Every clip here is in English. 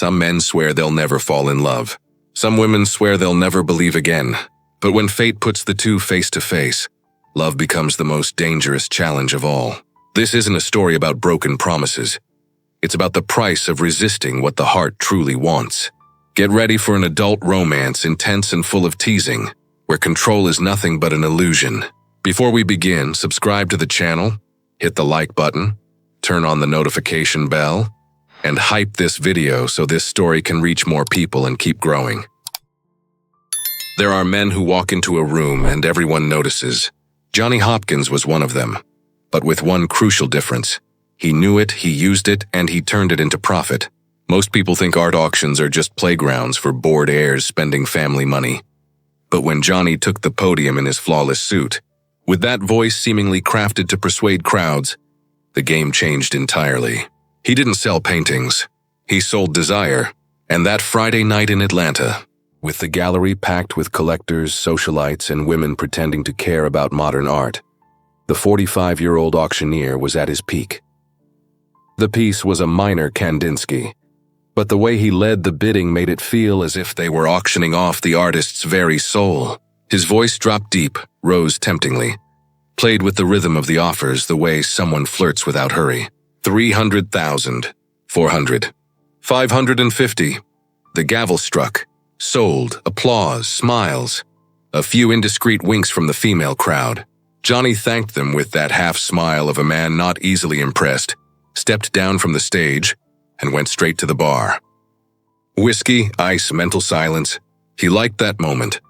Some men swear they'll never fall in love. Some women swear they'll never believe again. But when fate puts the two face to face, love becomes the most dangerous challenge of all. This isn't a story about broken promises. It's about the price of resisting what the heart truly wants. Get ready for an adult romance, intense and full of teasing, where control is nothing but an illusion. Before we begin, subscribe to the channel, hit the like button, turn on the notification bell, and hype this video so this story can reach more people and keep growing. There are men who walk into a room and everyone notices. Johnny Hopkins was one of them, but with one crucial difference. He knew it, he used it, and he turned it into profit. Most people think art auctions are just playgrounds for bored heirs spending family money. But when Johnny took the podium in his flawless suit, with that voice seemingly crafted to persuade crowds, the game changed entirely. He didn't sell paintings. He sold desire. And that Friday night in Atlanta, with the gallery packed with collectors, socialites, and women pretending to care about modern art, the 45-year-old auctioneer was at his peak. The piece was a minor Kandinsky, but the way he led the bidding made it feel as if they were auctioning off the artist's very soul. His voice dropped deep, rose temptingly, played with the rhythm of the offers the way someone flirts without hurry. 300,000, 400, 550. The gavel struck. Sold, applause, smiles. A few indiscreet winks from the female crowd. Johnny thanked them with that half-smile of a man not easily impressed, stepped down from the stage, and went straight to the bar. Whiskey, ice, mental silence. He liked that moment.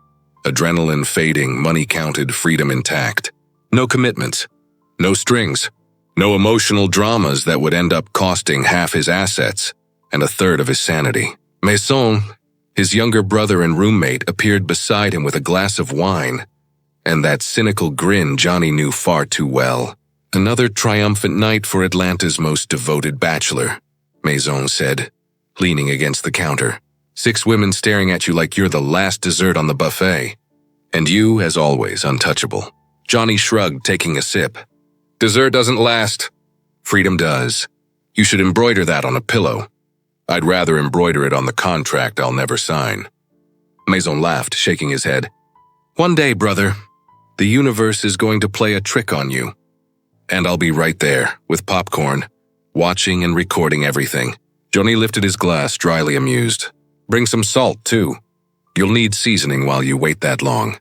Adrenaline fading, money counted, freedom intact. No commitments. No strings. No emotional dramas that would end up costing half his assets and a third of his sanity. Maison, his younger brother and roommate, appeared beside him with a glass of wine, and that cynical grin Johnny knew far too well. Another triumphant night for Atlanta's most devoted bachelor, Maison said, leaning against the counter. 6 women staring at you like you're the last dessert on the buffet. And you, as always, untouchable. Johnny shrugged, taking a sip. Dessert doesn't last. Freedom does. You should embroider that on a pillow. I'd rather embroider it on the contract I'll never sign. Maison laughed, shaking his head. One day, brother, the universe is going to play a trick on you. And I'll be right there, with popcorn, watching and recording everything. Johnny lifted his glass, dryly amused. Bring some salt, too. You'll need seasoning while you wait that long.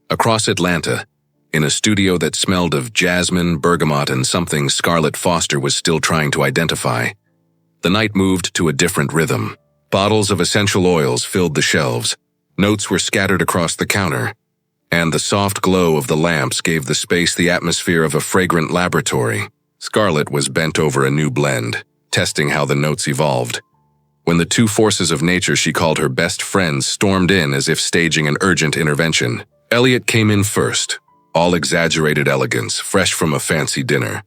Across Atlanta, in a studio that smelled of jasmine, bergamot, and something Scarlett Foster was still trying to identify, the night moved to a different rhythm. Bottles of essential oils filled the shelves, notes were scattered across the counter, and the soft glow of the lamps gave the space the atmosphere of a fragrant laboratory. Scarlett was bent over a new blend, testing how the notes evolved, when the two forces of nature she called her best friends stormed in as if staging an urgent intervention. Elliot came in first, all exaggerated elegance, fresh from a fancy dinner,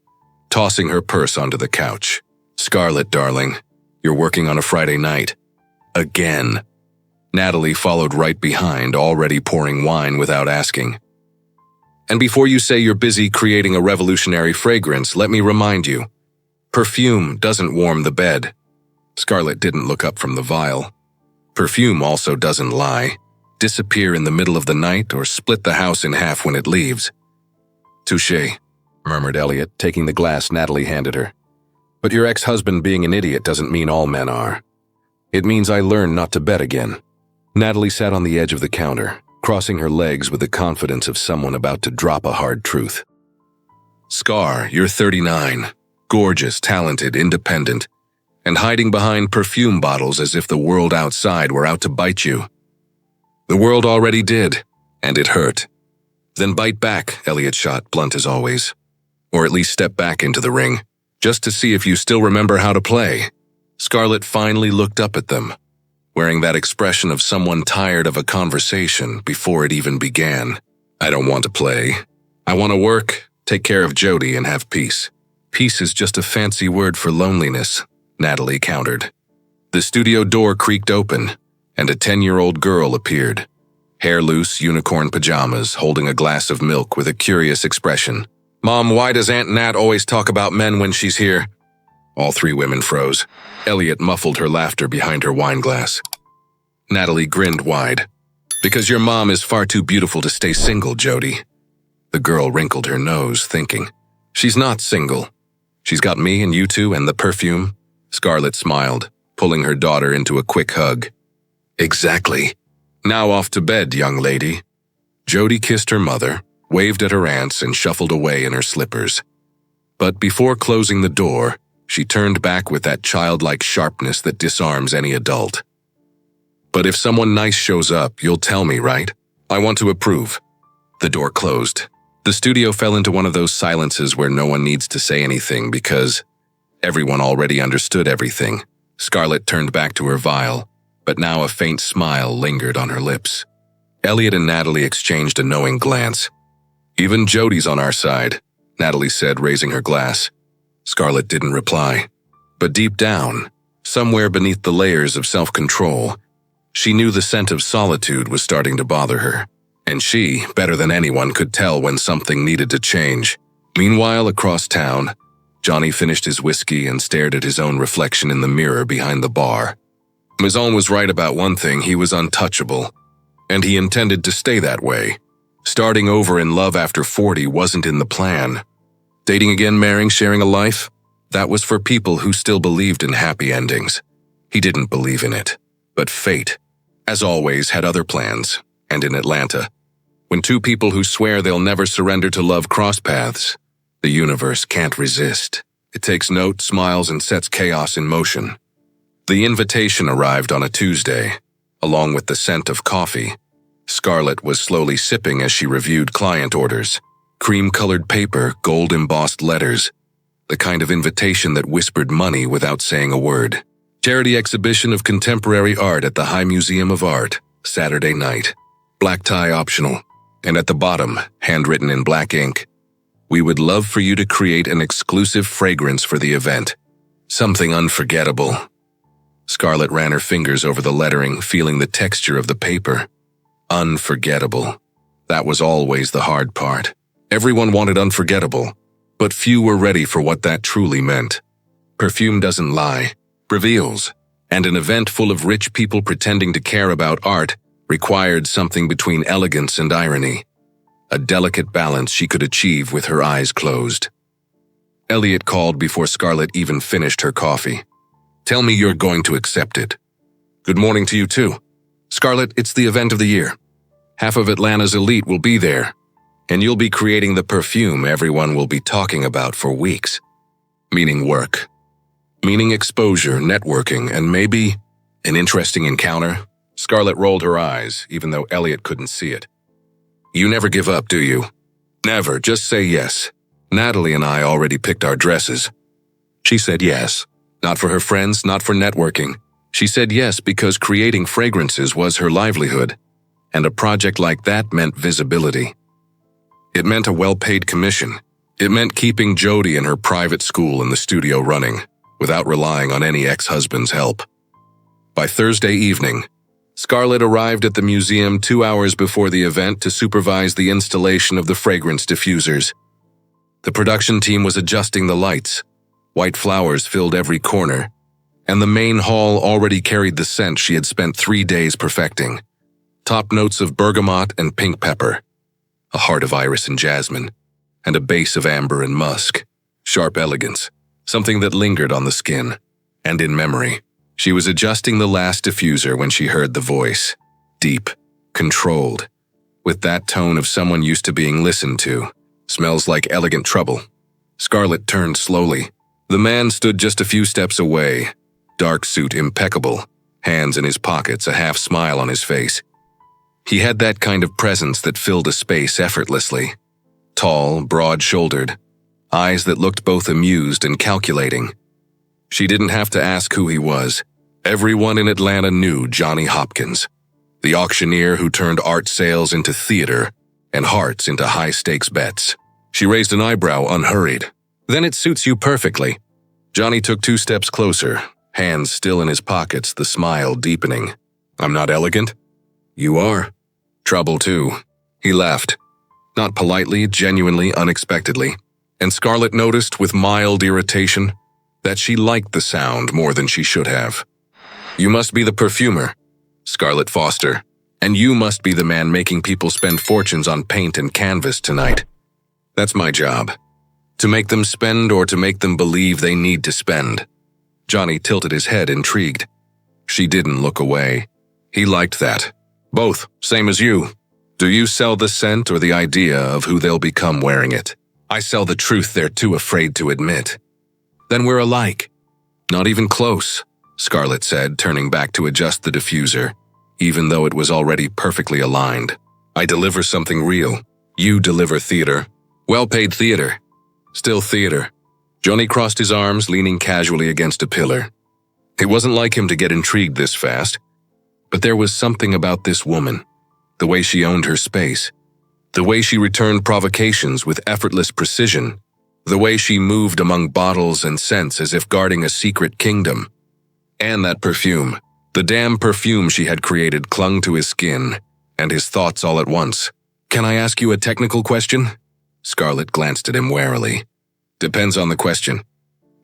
tossing her purse onto the couch. Scarlett, darling, you're working on a Friday night. Again. Natalie followed right behind, already pouring wine without asking. And before you say you're busy creating a revolutionary fragrance, let me remind you, perfume doesn't warm the bed. Scarlett didn't look up from the vial. Perfume also doesn't lie, disappear in the middle of the night, or split the house in half when it leaves. Touché, murmured Elliot, taking the glass Natalie handed her. But your ex-husband being an idiot doesn't mean all men are. It means I learned not to bet again. Natalie sat on the edge of the counter, crossing her legs with the confidence of someone about to drop a hard truth. Scar, you're 39, gorgeous, talented, independent, and hiding behind perfume bottles as if the world outside were out to bite you. The world already did, and it hurt. Then bite back, Elliot shot, blunt as always. Or at least step back into the ring, just to see if you still remember how to play. Scarlett finally looked up at them, wearing that expression of someone tired of a conversation before it even began. I don't want to play. I want to work, take care of Jody, and have peace. Peace is just a fancy word for loneliness, Natalie countered. The studio door creaked open, and a 10-year-old girl appeared. Hair loose, unicorn pajamas, holding a glass of milk with a curious expression. Mom, why does Aunt Nat always talk about men when she's here? All three women froze. Elliot muffled her laughter behind her wine glass. Natalie grinned wide. Because your mom is far too beautiful to stay single, Jody. The girl wrinkled her nose, thinking. She's not single. She's got me and you two and the perfume. Scarlett smiled, pulling her daughter into a quick hug. Exactly. Now off to bed, young lady. Jody kissed her mother, waved at her aunts, and shuffled away in her slippers. But before closing the door, she turned back with that childlike sharpness that disarms any adult. But if someone nice shows up, you'll tell me, right? I want to approve. The door closed. The studio fell into one of those silences where no one needs to say anything because everyone already understood everything. Scarlett turned back to her vial, but now a faint smile lingered on her lips. Elliot and Natalie exchanged a knowing glance. Even Jody's on our side, Natalie said, raising her glass. Scarlett didn't reply. But deep down, somewhere beneath the layers of self-control, she knew the scent of solitude was starting to bother her. And she, better than anyone, could tell when something needed to change. Meanwhile, across town, Johnny finished his whiskey and stared at his own reflection in the mirror behind the bar. Maison was right about one thing: he was untouchable. And he intended to stay that way. Starting over in love after 40 wasn't in the plan. Dating again, marrying, sharing a life? That was for people who still believed in happy endings. He didn't believe in it. But fate, as always, had other plans. And in Atlanta, when two people who swear they'll never surrender to love cross paths, the universe can't resist. It takes note, smiles, and sets chaos in motion. The invitation arrived on a Tuesday, along with the scent of coffee. Scarlett was slowly sipping as she reviewed client orders. Cream-colored paper, gold-embossed letters. The kind of invitation that whispered money without saying a word. Charity exhibition of contemporary art at the High Museum of Art, Saturday night. Black tie optional. And at the bottom, handwritten in black ink, "We would love for you to create an exclusive fragrance for the event. Something unforgettable." Scarlett ran her fingers over the lettering, feeling the texture of the paper. Unforgettable. That was always the hard part. Everyone wanted unforgettable, but few were ready for what that truly meant. Perfume doesn't lie, reveals, and an event full of rich people pretending to care about art required something between elegance and irony, a delicate balance she could achieve with her eyes closed. Elliot called before Scarlett even finished her coffee. "Tell me you're going to accept it." "Good morning to you too. Scarlett, it's the event of the year. Half of Atlanta's elite will be there, and you'll be creating the perfume everyone will be talking about for weeks. Meaning work. Meaning exposure, networking, and maybe an interesting encounter." Scarlett rolled her eyes, even though Elliot couldn't see it. "You never give up, do you?" "Never, just say yes. Natalie and I already picked our dresses." She said yes. Not for her friends, not for networking. She said yes because creating fragrances was her livelihood, and a project like that meant visibility. It meant a well-paid commission. It meant keeping Jody and her private school and the studio running, without relying on any ex-husband's help. By Thursday evening, Scarlett arrived at the museum 2 hours before the event to supervise the installation of the fragrance diffusers. The production team was adjusting the lights. White flowers filled every corner, and the main hall already carried the scent she had spent 3 days perfecting. Top notes of bergamot and pink pepper, a heart of iris and jasmine, and a base of amber and musk. Sharp elegance, something that lingered on the skin, and in memory. She was adjusting the last diffuser when she heard the voice. Deep, controlled, with that tone of someone used to being listened to. "Smells like elegant trouble." Scarlett turned slowly. The man stood just a few steps away, dark suit impeccable, hands in his pockets, a half smile on his face. He had that kind of presence that filled a space effortlessly. Tall, broad-shouldered, eyes that looked both amused and calculating. She didn't have to ask who he was. Everyone in Atlanta knew Johnny Hopkins, the auctioneer who turned art sales into theater and hearts into high-stakes bets. She raised an eyebrow, unhurried. "Then it suits you perfectly." Johnny took 2 steps closer, hands still in his pockets, the smile deepening. "I'm not elegant?" "You are." "Trouble, too." He laughed. Not politely, genuinely, unexpectedly. And Scarlett noticed with mild irritation, that she liked the sound more than she should have. "You must be the perfumer, Scarlett Foster, and you must be the man making people spend fortunes on paint and canvas tonight. That's my job. To make them spend or to make them believe they need to spend." Johnny tilted his head, intrigued. She didn't look away. He liked that. "Both, same as you. Do you sell the scent or the idea of who they'll become wearing it? I sell the truth they're too afraid to admit." "Then we're alike." "Not even close," Scarlett said, turning back to adjust the diffuser, even though it was already perfectly aligned. "I deliver something real. You deliver theater. Well-paid theater. Still theater." Johnny crossed his arms, leaning casually against a pillar. It wasn't like him to get intrigued this fast, but there was something about this woman, the way she owned her space, the way she returned provocations with effortless precision, the way she moved among bottles and scents as if guarding a secret kingdom. And that perfume, the damn perfume she had created, clung to his skin and his thoughts all at once. "Can I ask you a technical question?" Scarlett glanced at him warily. "Depends on the question.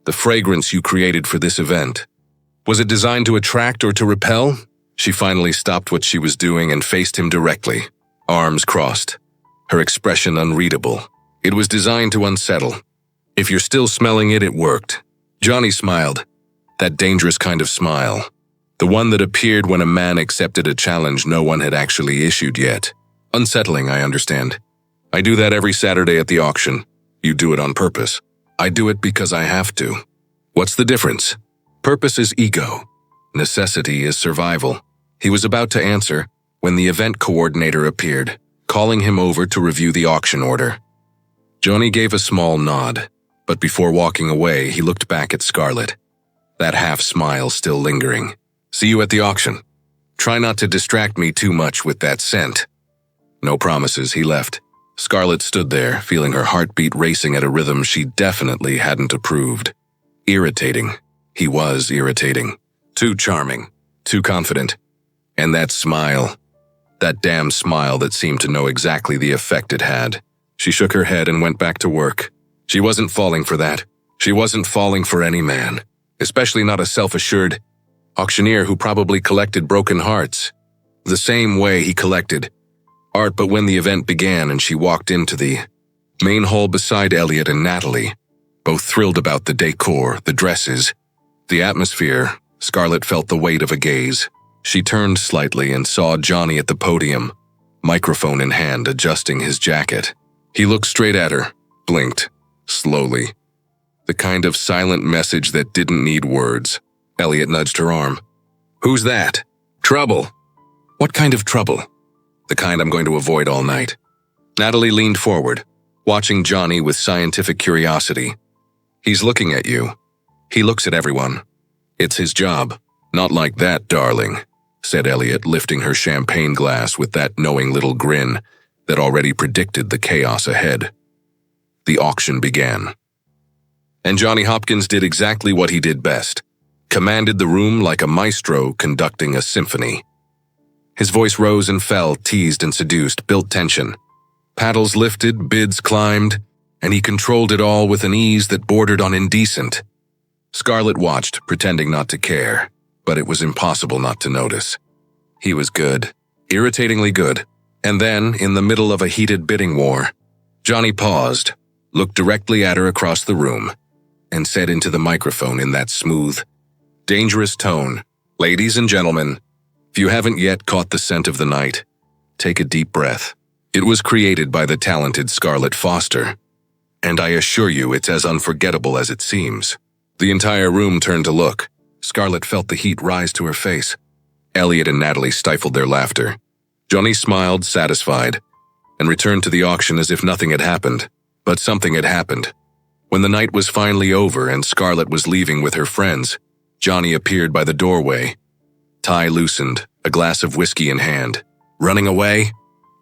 The fragrance you created for this event, was it designed to attract or to repel?" She finally stopped what she was doing and faced him directly, arms crossed, her expression unreadable. "It was designed to unsettle. If you're still smelling it, it worked." Johnny smiled, that dangerous kind of smile, the one that appeared when a man accepted a challenge no one had actually issued yet. "Unsettling, I understand. I do that every Saturday at the auction. You do it on purpose. I do it because I have to. What's the difference? Purpose is ego. Necessity is survival." He was about to answer when the event coordinator appeared, calling him over to review the auction order. Johnny gave a small nod, but before walking away, he looked back at Scarlett, that half-smile still lingering. "See you at the auction. Try not to distract me too much with that scent." No promises, he left. Scarlett stood there, feeling her heartbeat racing at a rhythm she definitely hadn't approved. Irritating. He was irritating. Too charming. Too confident. And that smile. That damn smile that seemed to know exactly the effect it had. She shook her head and went back to work. She wasn't falling for that. She wasn't falling for any man, especially not a self-assured auctioneer who probably collected broken hearts, the same way he collected art. But when the event began and she walked into the main hall beside Elliot and Natalie, both thrilled about the decor, the dresses, the atmosphere, Scarlett felt the weight of a gaze. She turned slightly and saw Johnny at the podium, microphone in hand, adjusting his jacket. He looked straight at her, blinked, slowly. The kind of silent message that didn't need words. Elliot nudged her arm. "Who's that?" "Trouble." "What kind of trouble?" "The kind I'm going to avoid all night." Natalie leaned forward, watching Johnny with scientific curiosity. "He's looking at you. He looks at everyone. It's his job." "Not like that, darling," said Elliot, lifting her champagne glass with that knowing little grin that already predicted the chaos ahead. The auction began. And Johnny Hopkins did exactly what he did best, commanded the room like a maestro conducting a symphony. His voice rose and fell, teased and seduced, built tension. Paddles lifted, bids climbed, and he controlled it all with an ease that bordered on indecent. Scarlett watched, pretending not to care, but it was impossible not to notice. He was good, irritatingly good. And then, in the middle of a heated bidding war, Johnny paused, looked directly at her across the room, and said into the microphone in that smooth, dangerous tone, "Ladies and gentlemen, if you haven't yet caught the scent of the night, take a deep breath." It was created by the talented Scarlett Foster, and I assure you it's as unforgettable as it seems. The entire room turned to look. Scarlett felt the heat rise to her face. Elliot and Natalie stifled their laughter. Johnny smiled, satisfied, and returned to the auction as if nothing had happened. But something had happened. When the night was finally over and Scarlett was leaving with her friends, Johnny appeared by the doorway. Tie loosened, a glass of whiskey in hand. "Running away?"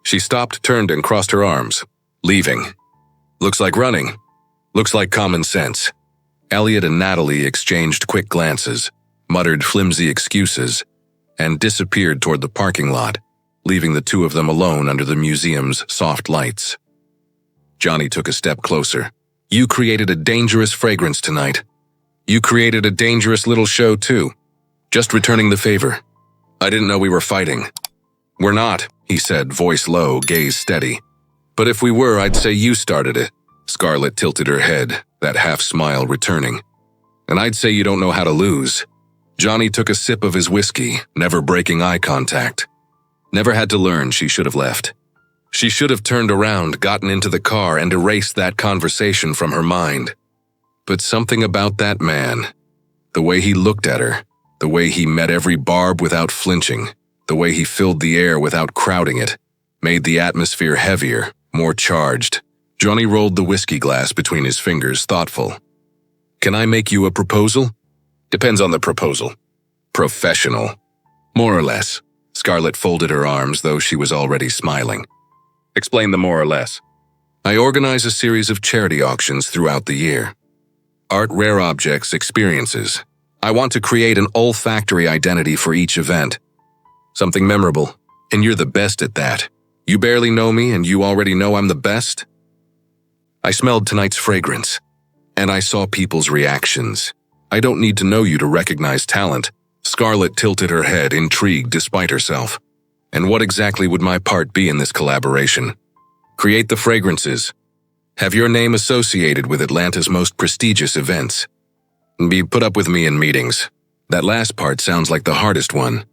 She stopped, turned, and crossed her arms. "Leaving. Looks like running. Looks like common sense." Elliot and Natalie exchanged quick glances, muttered flimsy excuses, and disappeared toward the parking lot, leaving the two of them alone under the museum's soft lights. Johnny took a step closer. "You created a dangerous fragrance tonight. You created a dangerous little show, too. Just returning the favor. I didn't know we were fighting. We're not, he said, voice low, gaze steady. But if we were, I'd say you started it. Scarlett tilted her head, that half-smile returning. And I'd say you don't know how to lose. Johnny took a sip of his whiskey, never breaking eye contact. Never had to learn, she should have left. She should have turned around, gotten into the car, and erased that conversation from her mind. But something about that man, the way he looked at her, the way he met every barb without flinching, the way he filled the air without crowding it, made the atmosphere heavier, more charged. Johnny rolled the whiskey glass between his fingers, thoughtful. Can I make you a proposal? Depends on the proposal. Professional. More or less. Scarlett folded her arms, though she was already smiling. Explain the more or less. I organize a series of charity auctions throughout the year. Art, rare objects, experiences. I want to create an olfactory identity for each event. Something memorable, and you're the best at that. You barely know me, and you already know I'm the best? I smelled tonight's fragrance, and I saw people's reactions. I don't need to know you to recognize talent. Scarlett tilted her head, intrigued despite herself. And what exactly would my part be in this collaboration? Create the fragrances. Have your name associated with Atlanta's most prestigious events. Be put up with me in meetings. That last part sounds like the hardest one.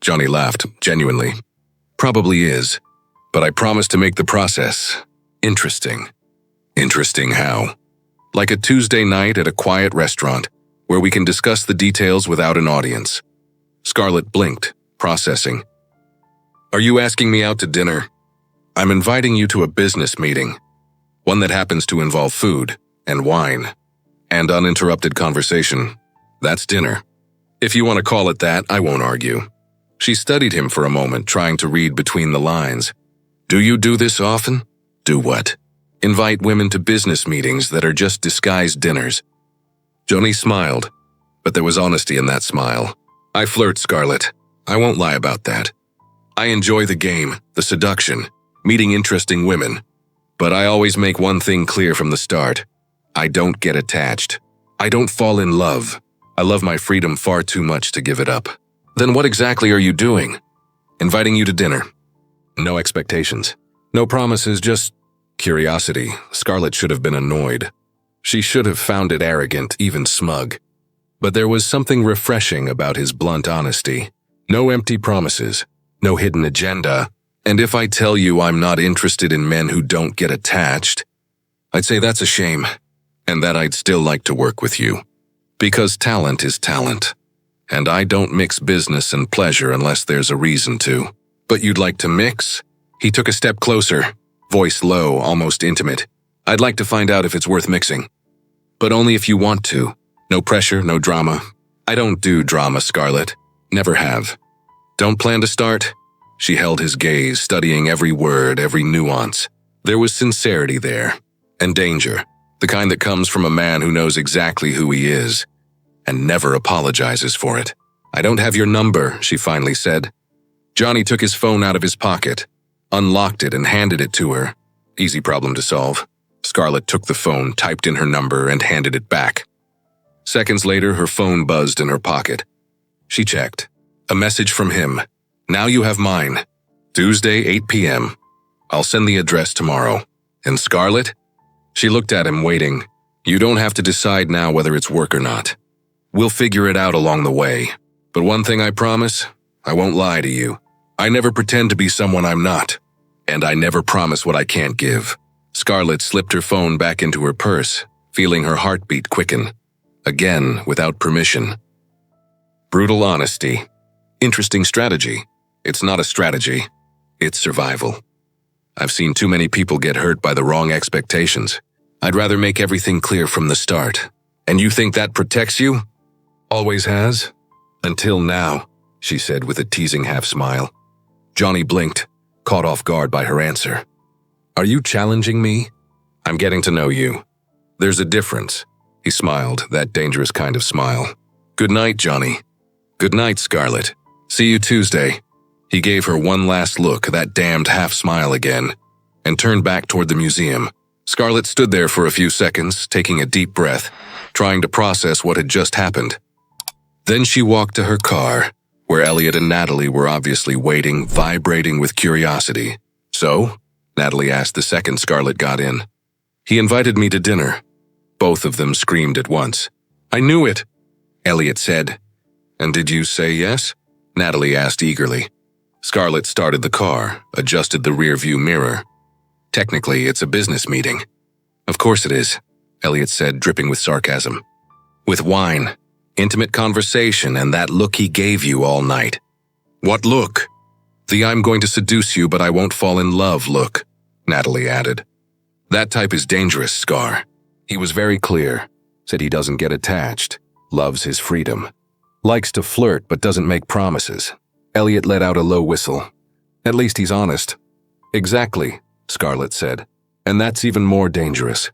Johnny laughed, genuinely. Probably is. But I promise to make the process interesting. Interesting how? Like a Tuesday night at a quiet restaurant, where we can discuss the details without an audience. Scarlett blinked, processing. Are you asking me out to dinner? I'm inviting you to a business meeting. One that happens to involve food and wine and uninterrupted conversation. That's dinner. If you want to call it that, I won't argue. She studied him for a moment, trying to read between the lines. Do you do this often? Do what? Invite women to business meetings that are just disguised dinners. Johnny smiled, but there was honesty in that smile. I flirt, Scarlett. I won't lie about that. I enjoy the game, the seduction, meeting interesting women. But I always make one thing clear from the start. I don't get attached. I don't fall in love. I love my freedom far too much to give it up. Then what exactly are you doing? Inviting you to dinner. No expectations. No promises, just curiosity. Scarlett should have been annoyed. She should have found it arrogant, even smug. But there was something refreshing about his blunt honesty. No empty promises, no hidden agenda. And if I tell you I'm not interested in men who don't get attached, I'd say that's a shame, and that I'd still like to work with you. Because talent is talent. And I don't mix business and pleasure unless there's a reason to. But you'd like to mix? He took a step closer, voice low, almost intimate. I'd like to find out if it's worth mixing. But only if you want to. No pressure, no drama. I don't do drama, Scarlett. Never have. Don't plan to start? She held his gaze, studying every word, every nuance. There was sincerity there. And danger. The kind that comes from a man who knows exactly who he is. And never apologizes for it. I don't have your number, she finally said. Johnny took his phone out of his pocket, unlocked it and handed it to her. Easy problem to solve. Scarlett took the phone, typed in her number, and handed it back. Seconds later, her phone buzzed in her pocket. She checked. A message from him. Now you have mine. Tuesday, 8 p.m. I'll send the address tomorrow. And Scarlett? She looked at him, waiting. You don't have to decide now whether it's work or not. We'll figure it out along the way. But one thing I promise, I won't lie to you. I never pretend to be someone I'm not. And I never promise what I can't give. Scarlett slipped her phone back into her purse, feeling her heartbeat quicken. Again, without permission. Brutal honesty. Interesting strategy. It's not a strategy. It's survival. I've seen too many people get hurt by the wrong expectations. I'd rather make everything clear from the start. And you think that protects you? Always has. Until now, she said with a teasing half-smile. Johnny blinked, caught off guard by her answer. Are you challenging me? I'm getting to know you. There's a difference. He smiled, that dangerous kind of smile. Good night, Johnny. Good night, Scarlett. See you Tuesday. He gave her one last look, that damned half-smile again, and turned back toward the museum. Scarlett stood there for a few seconds, taking a deep breath. trying to process what had just happened. Then she walked to her car, where Elliot and Natalie were obviously waiting, vibrating with curiosity. "So?" Natalie asked the second Scarlett got in. "He invited me to dinner." Both of them screamed at once. "I knew it," Elliot said. "And did you say yes?" Natalie asked eagerly. Scarlett started the car, adjusted the rear-view mirror. "Technically, it's a business meeting." "Of course it is," Elliot said, dripping with sarcasm. "With wine, intimate conversation, and that look he gave you all night." "What look?" "The I'm going to seduce you but I won't fall in love look," Natalie added. "That type is dangerous, Scar." He was very clear, said he doesn't get attached, loves his freedom, likes to flirt but doesn't make promises. Elliot let out a low whistle. "At least he's honest." "Exactly," Scarlett said, "and that's even more dangerous."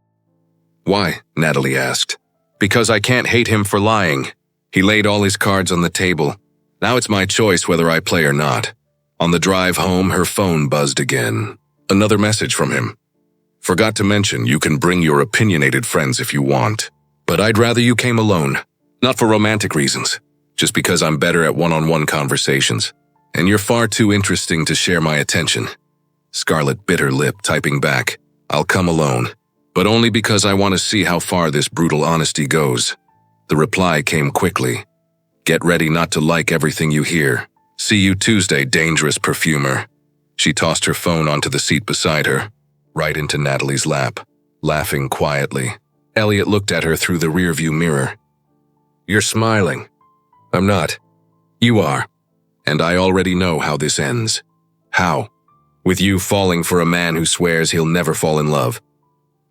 "Why?" Natalie asked. "Because I can't hate him for lying. He laid all his cards on the table. Now it's my choice whether I play or not." On the drive home, her phone buzzed again. Another message from him. "Forgot to mention you can bring your opinionated friends if you want. But I'd rather you came alone. Not for romantic reasons. Just because I'm better at one-on-one conversations. And you're far too interesting to share my attention." Scarlett bit her lip, typing back, "I'll come alone. But only because I want to see how far this brutal honesty goes." The reply came quickly. "Get ready not to like everything you hear. See you Tuesday, dangerous perfumer." She tossed her phone onto the seat beside her, right into Natalie's lap, laughing quietly. Elliot looked at her through the rearview mirror. "You're smiling." "I'm not. You are. And I already know how this ends." "How?" "With you falling for a man who swears he'll never fall in love."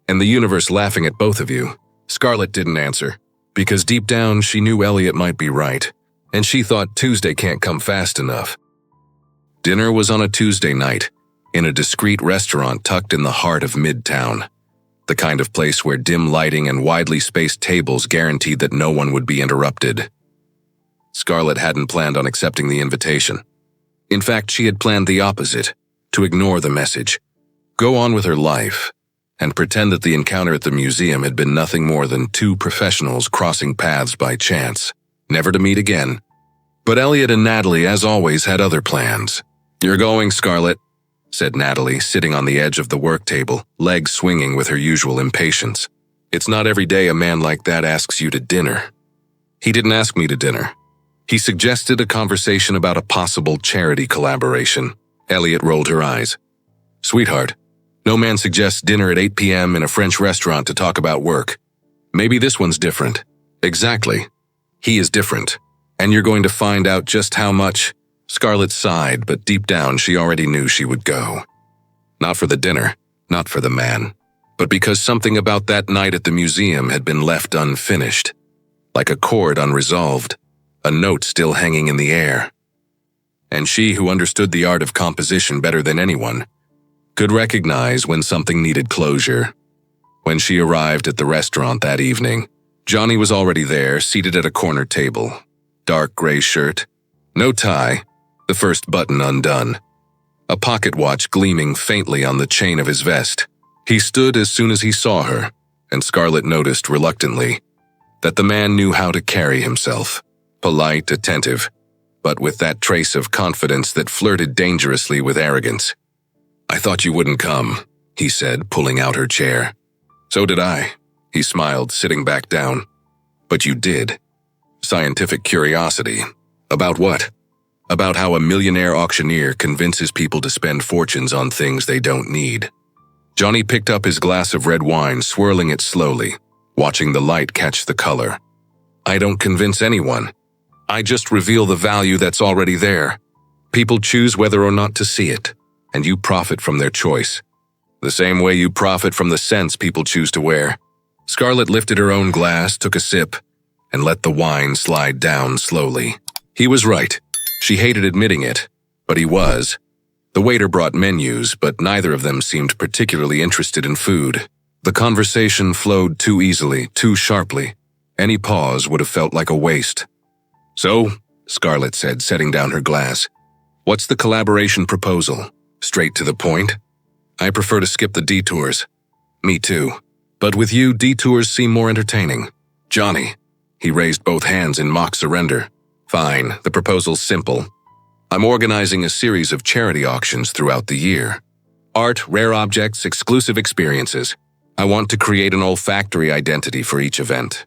"And the universe laughing at both of you." Scarlett didn't answer, because deep down she knew Elliot might be right, and she thought Tuesday can't come fast enough. Dinner was on a Tuesday night, in a discreet restaurant tucked in the heart of Midtown. The kind of place where dim lighting and widely spaced tables guaranteed that no one would be interrupted. Scarlett hadn't planned on accepting the invitation. In fact, she had planned the opposite, to ignore the message, go on with her life, and pretend that the encounter at the museum had been nothing more than two professionals crossing paths by chance, never to meet again. But Elliot and Natalie, as always, had other plans. "You're going, Scarlett," said Natalie, sitting on the edge of the work table, legs swinging with her usual impatience. "It's not every day a man like that asks you to dinner." "He didn't ask me to dinner. He suggested a conversation about a possible charity collaboration." Elliot rolled her eyes. "Sweetheart, no man suggests dinner at 8 p.m. in a French restaurant to talk about work. Maybe this one's different." "Exactly. He is different. And you're going to find out just how much." Scarlett sighed, but deep down she already knew she would go. Not for the dinner, not for the man, but because something about that night at the museum had been left unfinished, like a chord unresolved, a note still hanging in the air. And she, who understood the art of composition better than anyone, could recognize when something needed closure. When she arrived at the restaurant that evening, Johnny was already there, seated at a corner table. Dark gray shirt, no tie, the first button undone, a pocket watch gleaming faintly on the chain of his vest. He stood as soon as he saw her, and Scarlett noticed reluctantly that the man knew how to carry himself, polite, attentive, but with that trace of confidence that flirted dangerously with arrogance. "I thought you wouldn't come," he said, pulling out her chair. "So did I," he smiled, sitting back down. "But you did." "Scientific curiosity. About what?" "About how a millionaire auctioneer convinces people to spend fortunes on things they don't need." Johnny picked up his glass of red wine, swirling it slowly, watching the light catch the color. "I don't convince anyone. I just reveal the value that's already there. People choose whether or not to see it, and you profit from their choice. The same way you profit from the scents people choose to wear." Scarlett lifted her own glass, took a sip, and let the wine slide down slowly. He was right. She hated admitting it, but he was. The waiter brought menus, but neither of them seemed particularly interested in food. The conversation flowed too easily, too sharply. Any pause would have felt like a waste. "So," Scarlett said, setting down her glass, "what's the collaboration proposal? Straight to the point?" "I prefer to skip the detours." "Me too. But with you, detours seem more entertaining." Johnny. He raised both hands in mock surrender. Fine, the proposal's simple. I'm organizing a series of charity auctions throughout the year. Art, rare objects, exclusive experiences. I want to create an olfactory identity for each event.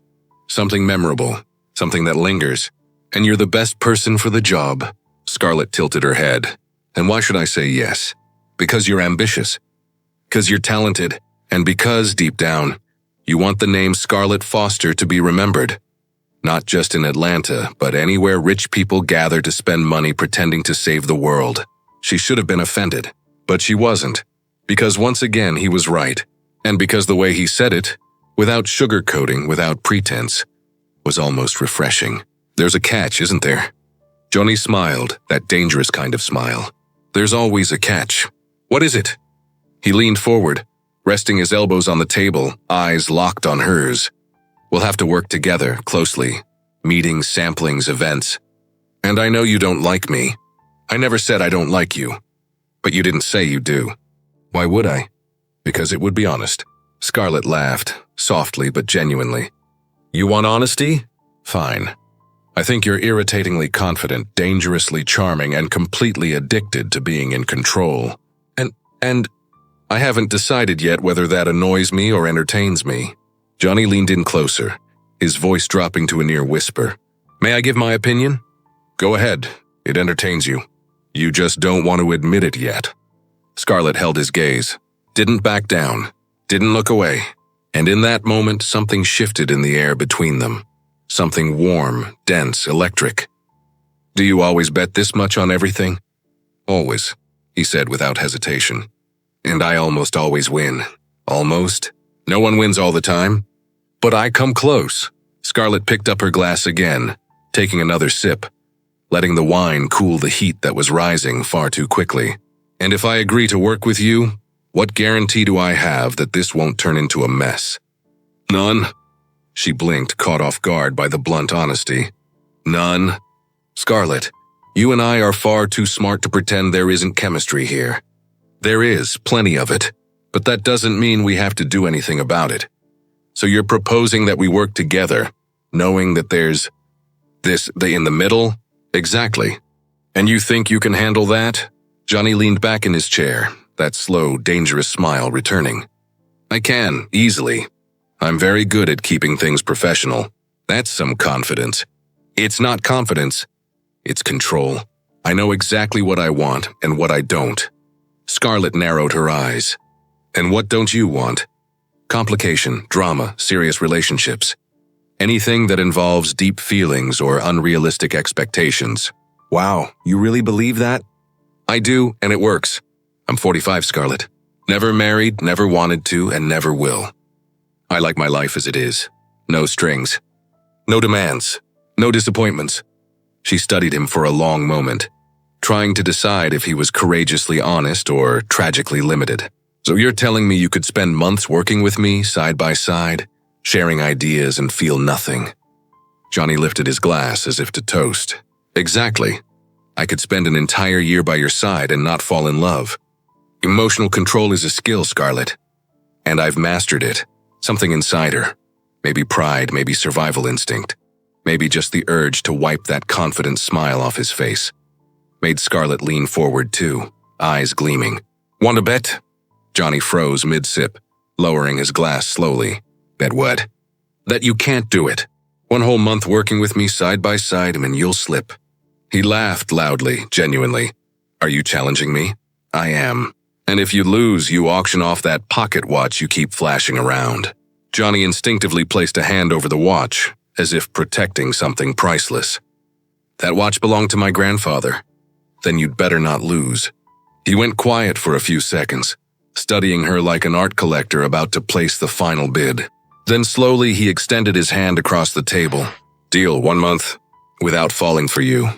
Something memorable, something that lingers. And you're the best person for the job. Scarlett tilted her head. And why should I say yes? Because you're ambitious. Because you're talented. And because, deep down, you want the name Scarlett Foster to be remembered. Not just in Atlanta, but anywhere rich people gather to spend money pretending to save the world. She should have been offended, but she wasn't. Because once again, he was right. And because the way he said it, without sugarcoating, without pretense, was almost refreshing. There's a catch, isn't there? Johnny smiled, that dangerous kind of smile. There's always a catch. What is it? He leaned forward, resting his elbows on the table, eyes locked on hers. We'll have to work together, closely. Meetings, samplings, events. And I know you don't like me. I never said I don't like you. But you didn't say you do. Why would I? Because it would be honest. Scarlett laughed, softly but genuinely. You want honesty? Fine. I think you're irritatingly confident, dangerously charming, and completely addicted to being in control. And I haven't decided yet whether that annoys me or entertains me. Johnny leaned in closer, his voice dropping to a near whisper. May I give my opinion? Go ahead. It entertains you. You just don't want to admit it yet. Scarlett held his gaze, didn't back down, didn't look away. And in that moment, something shifted in the air between them. Something warm, dense, electric. Do you always bet this much on everything? Always, he said without hesitation. And I almost always win. Almost. No one wins all the time. But I come close. Scarlett picked up her glass again, taking another sip, letting the wine cool the heat that was rising far too quickly. And if I agree to work with you, what guarantee do I have that this won't turn into a mess? None. She blinked, caught off guard by the blunt honesty. None. Scarlett, you and I are far too smart to pretend there isn't chemistry here. There is, plenty of it, but that doesn't mean we have to do anything about it. So you're proposing that we work together, knowing that there's in the middle? Exactly. And you think you can handle that? Johnny leaned back in his chair, that slow, dangerous smile returning. I can, easily. I'm very good at keeping things professional. That's some confidence. It's not confidence. It's control. I know exactly what I want and what I don't. Scarlett narrowed her eyes. And what don't you want? Complication, drama, serious relationships. Anything that involves deep feelings or unrealistic expectations. Wow, you really believe that? I do, and it works. I'm 45, Scarlett. Never married, never wanted to, and never will. I like my life as it is. No strings. No demands. No disappointments. She studied him for a long moment, trying to decide if he was courageously honest or tragically limited. So you're telling me you could spend months working with me, side by side, sharing ideas and feel nothing? Johnny lifted his glass as if to toast. Exactly. I could spend an entire year by your side and not fall in love. Emotional control is a skill, Scarlett. And I've mastered it. Something inside her. Maybe pride, maybe survival instinct. Maybe just the urge to wipe that confident smile off his face. Made Scarlett lean forward too, eyes gleaming. Want to bet? Johnny froze mid-sip, lowering his glass slowly. Bet what? That you can't do it. 1 whole month working with me side by side and you'll slip. He laughed loudly, genuinely. Are you challenging me? I am. And if you lose, you auction off that pocket watch you keep flashing around. Johnny instinctively placed a hand over the watch, as if protecting something priceless. That watch belonged to my grandfather. Then you'd better not lose. He went quiet for a few seconds, studying her like an art collector about to place the final bid. Then slowly he extended his hand across the table. Deal, 1 month, without falling for you.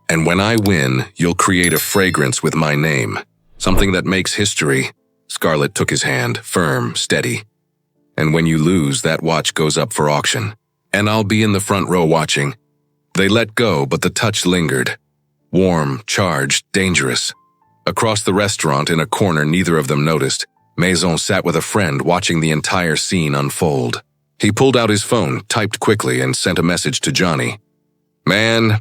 And when I win, you'll create a fragrance with my name. Something that makes history. Scarlett took his hand, firm, steady. And when you lose, that watch goes up for auction. And I'll be in the front row watching. They let go, but the touch lingered. Warm, charged, dangerous. Across the restaurant, in a corner neither of them noticed, Maison sat with a friend watching the entire scene unfold. He pulled out his phone, typed quickly, and sent a message to Johnny. "Man,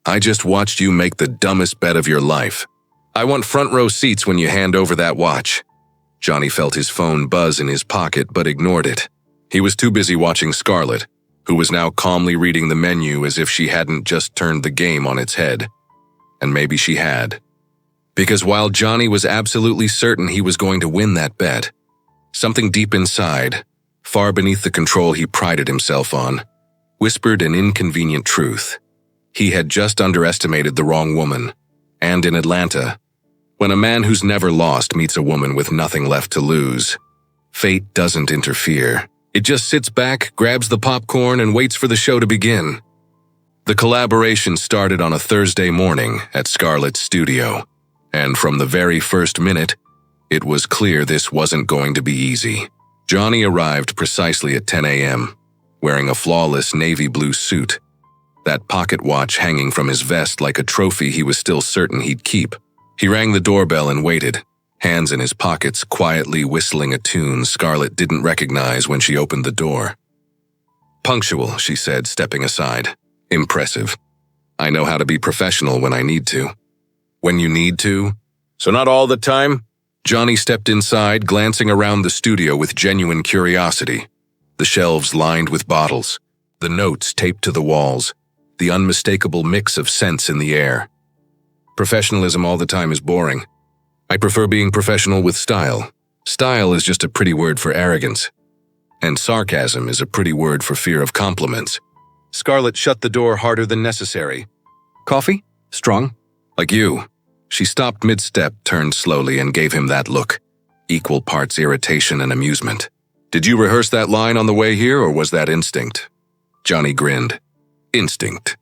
I just watched you make the dumbest bet of your life. I want front row seats when you hand over that watch." Johnny felt his phone buzz in his pocket but ignored it. He was too busy watching Scarlett, who was now calmly reading the menu as if she hadn't just turned the game on its head. And maybe she had. Because while Johnny was absolutely certain he was going to win that bet, something deep inside, far beneath the control he prided himself on, whispered an inconvenient truth. He had just underestimated the wrong woman. And in Atlanta, when a man who's never lost meets a woman with nothing left to lose, fate doesn't interfere. It just sits back, grabs the popcorn, and waits for the show to begin. The collaboration started on a Thursday morning at Scarlett's studio, and from the very first minute, it was clear this wasn't going to be easy. Johnny arrived precisely at 10 a.m., wearing a flawless navy blue suit, that pocket watch hanging from his vest like a trophy he was still certain he'd keep. He rang the doorbell and waited, hands in his pockets, quietly whistling a tune Scarlett didn't recognize when she opened the door. "Punctual," she said, stepping aside. "Impressive. I know how to be professional when I need to." "When you need to? So not all the time?" Johnny stepped inside, glancing around the studio with genuine curiosity. The shelves lined with bottles, the notes taped to the walls, the unmistakable mix of scents in the air. "Professionalism all the time is boring. I prefer being professional with style. Style is just a pretty word for arrogance. And sarcasm is a pretty word for fear of compliments." Scarlett shut the door harder than necessary. "Coffee? Strong? Like you." She stopped mid-step, turned slowly, and gave him that look, equal parts irritation and amusement. "Did you rehearse that line on the way here, or was that instinct?" Johnny grinned. "Instinct.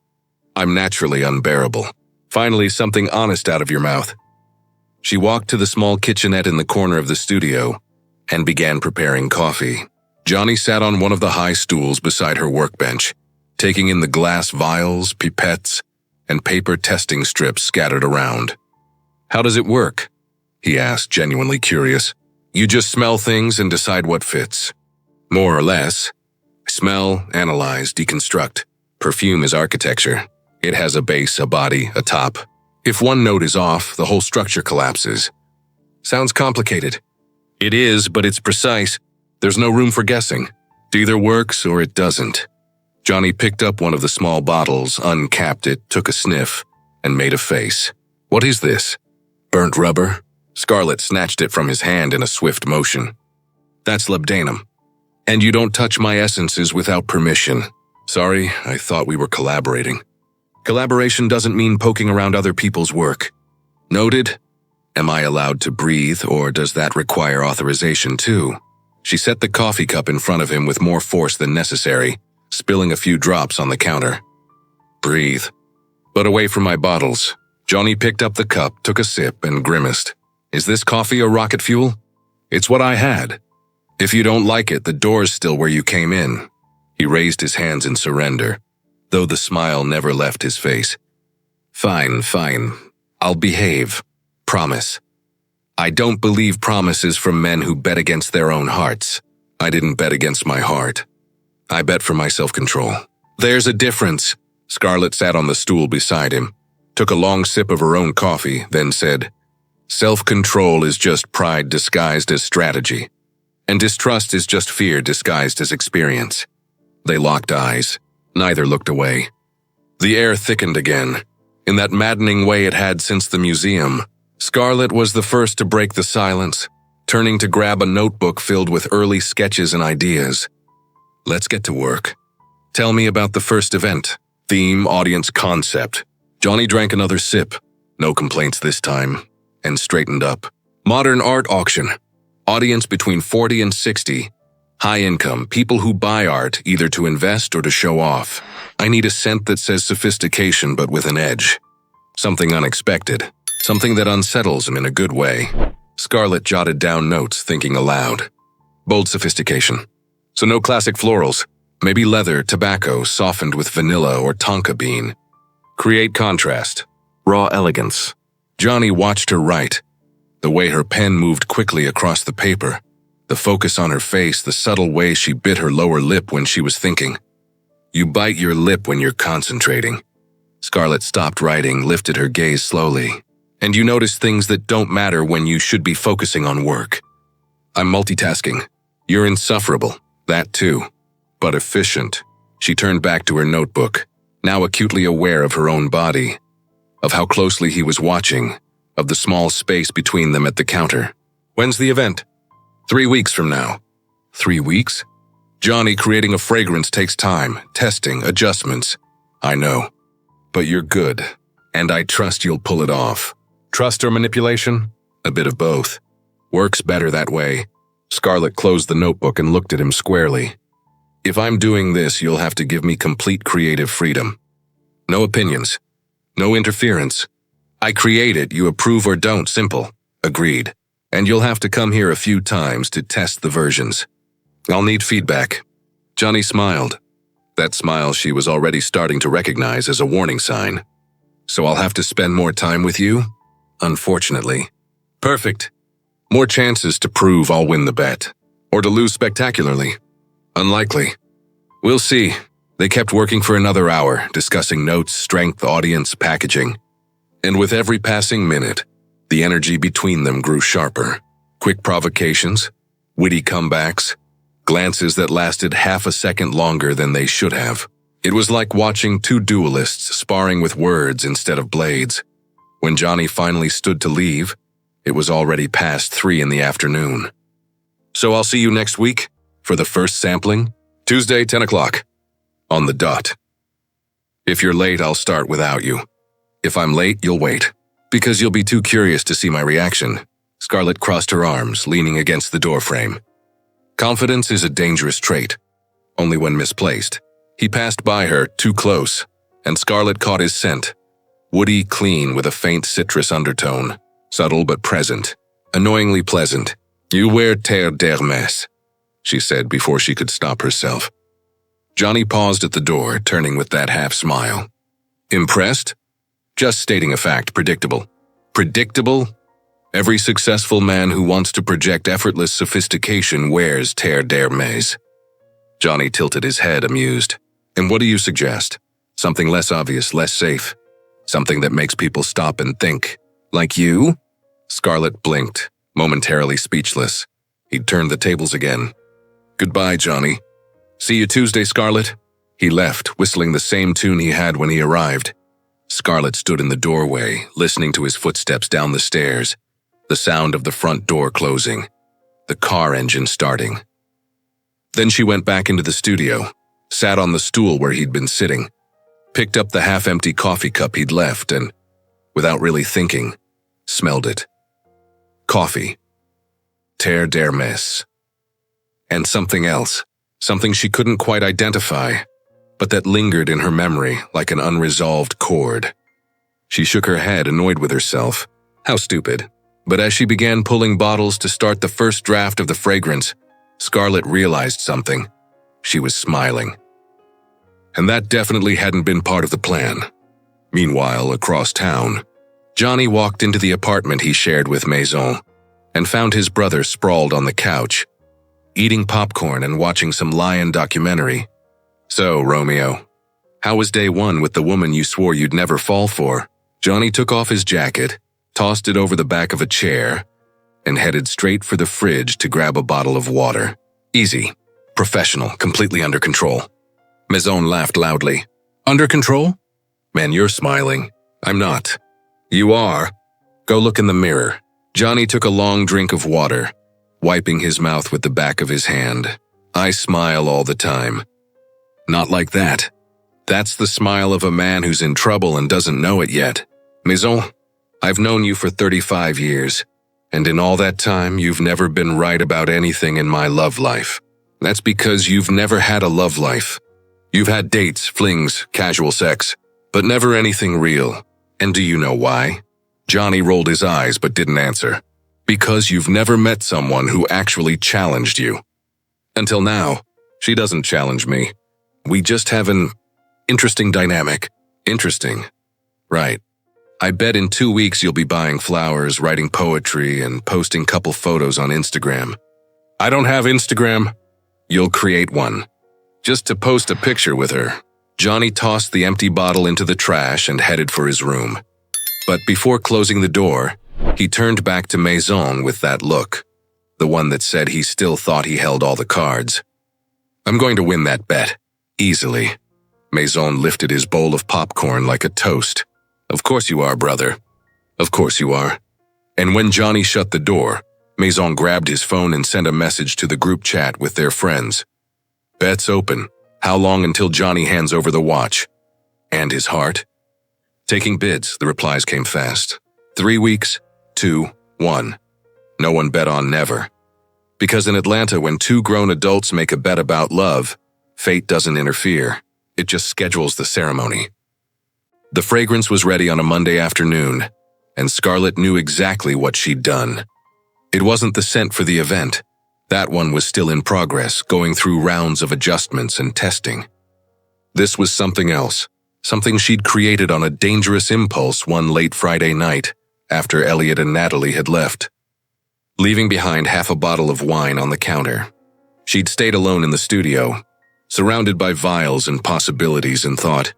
I'm naturally unbearable. Finally, something honest out of your mouth." She walked to the small kitchenette in the corner of the studio and began preparing coffee. Johnny sat on one of the high stools beside her workbench, taking in the glass vials, pipettes, and paper testing strips scattered around. "How does it work?" he asked, genuinely curious. "You just smell things and decide what fits." "More or less. Smell, analyze, deconstruct. Perfume is architecture. It has a base, a body, a top. If one note is off, the whole structure collapses." "Sounds complicated." "It is, but it's precise. There's no room for guessing. It either works or it doesn't." Johnny picked up one of the small bottles, uncapped it, took a sniff, and made a face. "What is this? Burnt rubber?" Scarlett snatched it from his hand in a swift motion. "That's labdanum. And you don't touch my essences without permission." "Sorry, I thought we were collaborating." "Collaboration doesn't mean poking around other people's work." "Noted. Am I allowed to breathe, or does that require authorization too?" She set the coffee cup in front of him with more force than necessary, spilling a few drops on the counter. "Breathe. But away from my bottles." Johnny picked up the cup, took a sip, and grimaced. "Is this coffee or rocket fuel?" "It's what I had. If you don't like it, the door's still where you came in." He raised his hands in surrender, though the smile never left his face. Fine. I'll behave. Promise." "I don't believe promises from men who bet against their own hearts." "I didn't bet against my heart. I bet for my self-control." "There's a difference." Scarlett sat on the stool beside him, took a long sip of her own coffee, then said, "Self-control is just pride disguised as strategy, and distrust is just fear disguised as experience." They locked eyes. Neither looked away. The air thickened again, in that maddening way it had since the museum. Scarlett was the first to break the silence, turning to grab a notebook filled with early sketches and ideas. "Let's get to work. Tell me about the first event. Theme, audience, concept." Johnny drank another sip, no complaints this time, and straightened up. "Modern art auction. Audience between 40 and 60. High income, people who buy art either to invest or to show off. I need a scent that says sophistication but with an edge. Something unexpected. Something that unsettles him in a good way." Scarlett jotted down notes, thinking aloud. "Bold sophistication. So no classic florals. Maybe leather, tobacco, softened with vanilla or tonka bean. Create contrast. Raw elegance." Johnny watched her write, the way her pen moved quickly across the paper, The focus on her face, the subtle way she bit her lower lip when she was thinking. You bite your lip when you're concentrating. Scarlett stopped writing, lifted her gaze slowly. And you notice things that don't matter when you should be focusing on work. I'm multitasking. You're insufferable. That too. But efficient. She turned back to her notebook, now acutely aware of her own body, of how closely he was watching, of the small space between them at the counter. When's the event? 3 weeks from now. 3 weeks? Johnny, creating a fragrance takes time, testing, adjustments. I know. But you're good, and I trust you'll pull it off. Trust or manipulation? A bit of both. Works better that way. Scarlett closed the notebook and looked at him squarely. If I'm doing this, you'll have to give me complete creative freedom. No opinions. No interference. I create it, you approve or don't, simple. Agreed. And you'll have to come here a few times to test the versions. I'll need feedback. Johnny smiled. That smile she was already starting to recognize as a warning sign. So I'll have to spend more time with you? Unfortunately. Perfect. More chances to prove I'll win the bet. Or to lose spectacularly. Unlikely. We'll see. They kept working for another hour, discussing notes, strength, audience, packaging. And with every passing minute, the energy between them grew sharper. Quick provocations, witty comebacks, glances that lasted half a second longer than they should have. It was like watching two duelists sparring with words instead of blades. When Johnny finally stood to leave, it was already past 3 in the afternoon. So I'll see you next week for the first sampling, Tuesday, 10 o'clock, on the dot. If you're late, I'll start without you. If I'm late, you'll wait, because you'll be too curious to see my reaction. Scarlett crossed her arms, leaning against the doorframe. Confidence is a dangerous trait, only when misplaced. He passed by her, too close, and Scarlett caught his scent. Woody, clean, with a faint citrus undertone. Subtle but present. Annoyingly pleasant. You wear terre d'Hermès, she said before she could stop herself. Johnny paused at the door, turning with that half-smile. Impressed? Just stating a fact, predictable. Predictable? Every successful man who wants to project effortless sophistication wears terre d'Hermès. Johnny tilted his head, amused. And what do you suggest? Something less obvious, less safe. Something that makes people stop and think. Like you? Scarlett blinked, momentarily speechless. He'd turned the tables again. Goodbye, Johnny. See you Tuesday, Scarlett. He left, whistling the same tune he had when he arrived. Scarlett stood in the doorway, listening to his footsteps down the stairs, the sound of the front door closing, the car engine starting. Then she went back into the studio, sat on the stool where he'd been sitting, picked up the half-empty coffee cup he'd left and, without really thinking, smelled it. Coffee. Terre d'Hermès. And something else, something she couldn't quite identify, but that lingered in her memory like an unresolved chord. She shook her head, annoyed with herself. How stupid. But as she began pulling bottles to start the first draft of the fragrance, Scarlett realized something. She was smiling. And that definitely hadn't been part of the plan. Meanwhile, across town, Johnny walked into the apartment he shared with Maison and found his brother sprawled on the couch, eating popcorn and watching some lion documentary. So, Romeo, how was day 1 with the woman you swore you'd never fall for? Johnny took off his jacket, tossed it over the back of a chair, and headed straight for the fridge to grab a bottle of water. Easy. Professional, completely under control. Maison laughed loudly. Under control? Man, you're smiling. I'm not. You are. Go look in the mirror. Johnny took a long drink of water, wiping his mouth with the back of his hand. I smile all the time. Not like that. That's the smile of a man who's in trouble and doesn't know it yet. Maison, I've known you for 35 years, and in all that time, you've never been right about anything in my love life. That's because you've never had a love life. You've had dates, flings, casual sex, but never anything real. And do you know why? Johnny rolled his eyes but didn't answer. Because you've never met someone who actually challenged you. Until now, she doesn't challenge me. We just have an interesting dynamic. Interesting. Right. I bet in 2 weeks you'll be buying flowers, writing poetry, and posting couple photos on Instagram. I don't have Instagram. You'll create one. Just to post a picture with her. Johnny tossed the empty bottle into the trash and headed for his room. But before closing the door, he turned back to Maison with that look, the one that said he still thought he held all the cards. I'm going to win that bet, easily. Maison lifted his bowl of popcorn like a toast. Of course you are, brother. Of course you are. And when Johnny shut the door, Maison grabbed his phone and sent a message to the group chat with their friends. Bet's open. How long until Johnny hands over the watch? And his heart? Taking bids, the replies came fast. 3 weeks, 2, 1. No one bet on never. Because in Atlanta, when two grown adults make a bet about love, fate doesn't interfere. It just schedules the ceremony. The fragrance was ready on a Monday afternoon, and Scarlett knew exactly what she'd done. It wasn't the scent for the event. That one was still in progress, going through rounds of adjustments and testing. This was something else, something she'd created on a dangerous impulse one late Friday night, after Elliot and Natalie had left. Leaving behind half a bottle of wine on the counter, she'd stayed alone in the studio, surrounded by vials and possibilities, and thought,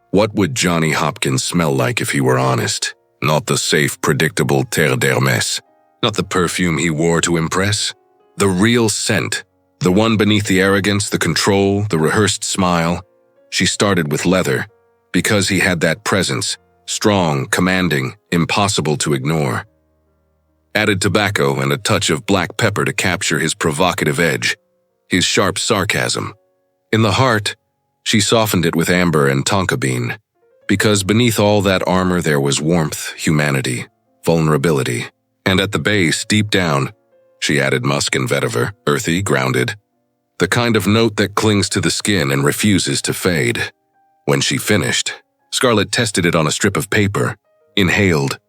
what would Johnny Hopkins smell like if he were honest? Not the safe, predictable Terre d'Hermès. Not the perfume he wore to impress. The real scent. The one beneath the arrogance, the control, the rehearsed smile. She started with leather, because he had that presence, strong, commanding, impossible to ignore. Added tobacco and a touch of black pepper to capture his provocative edge, his sharp sarcasm. In the heart, she softened it with amber and tonka bean, because beneath all that armor there was warmth, humanity, vulnerability. And at the base, deep down, she added musk and vetiver, earthy, grounded. The kind of note that clings to the skin and refuses to fade. When she finished, Scarlett tested it on a strip of paper, inhaled,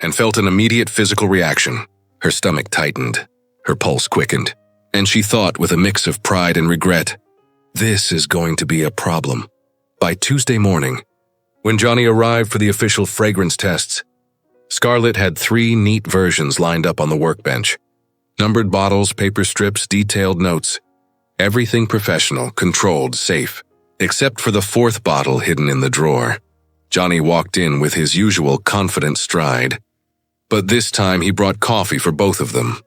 and felt an immediate physical reaction. Her stomach tightened, her pulse quickened, and she thought with a mix of pride and regret, this is going to be a problem. By Tuesday morning, when Johnny arrived for the official fragrance tests, Scarlett had 3 neat versions lined up on the workbench. Numbered bottles, paper strips, detailed notes. Everything professional, controlled, safe, except for the 4th bottle hidden in the drawer. Johnny walked in with his usual confident stride. But this time he brought coffee for both of them,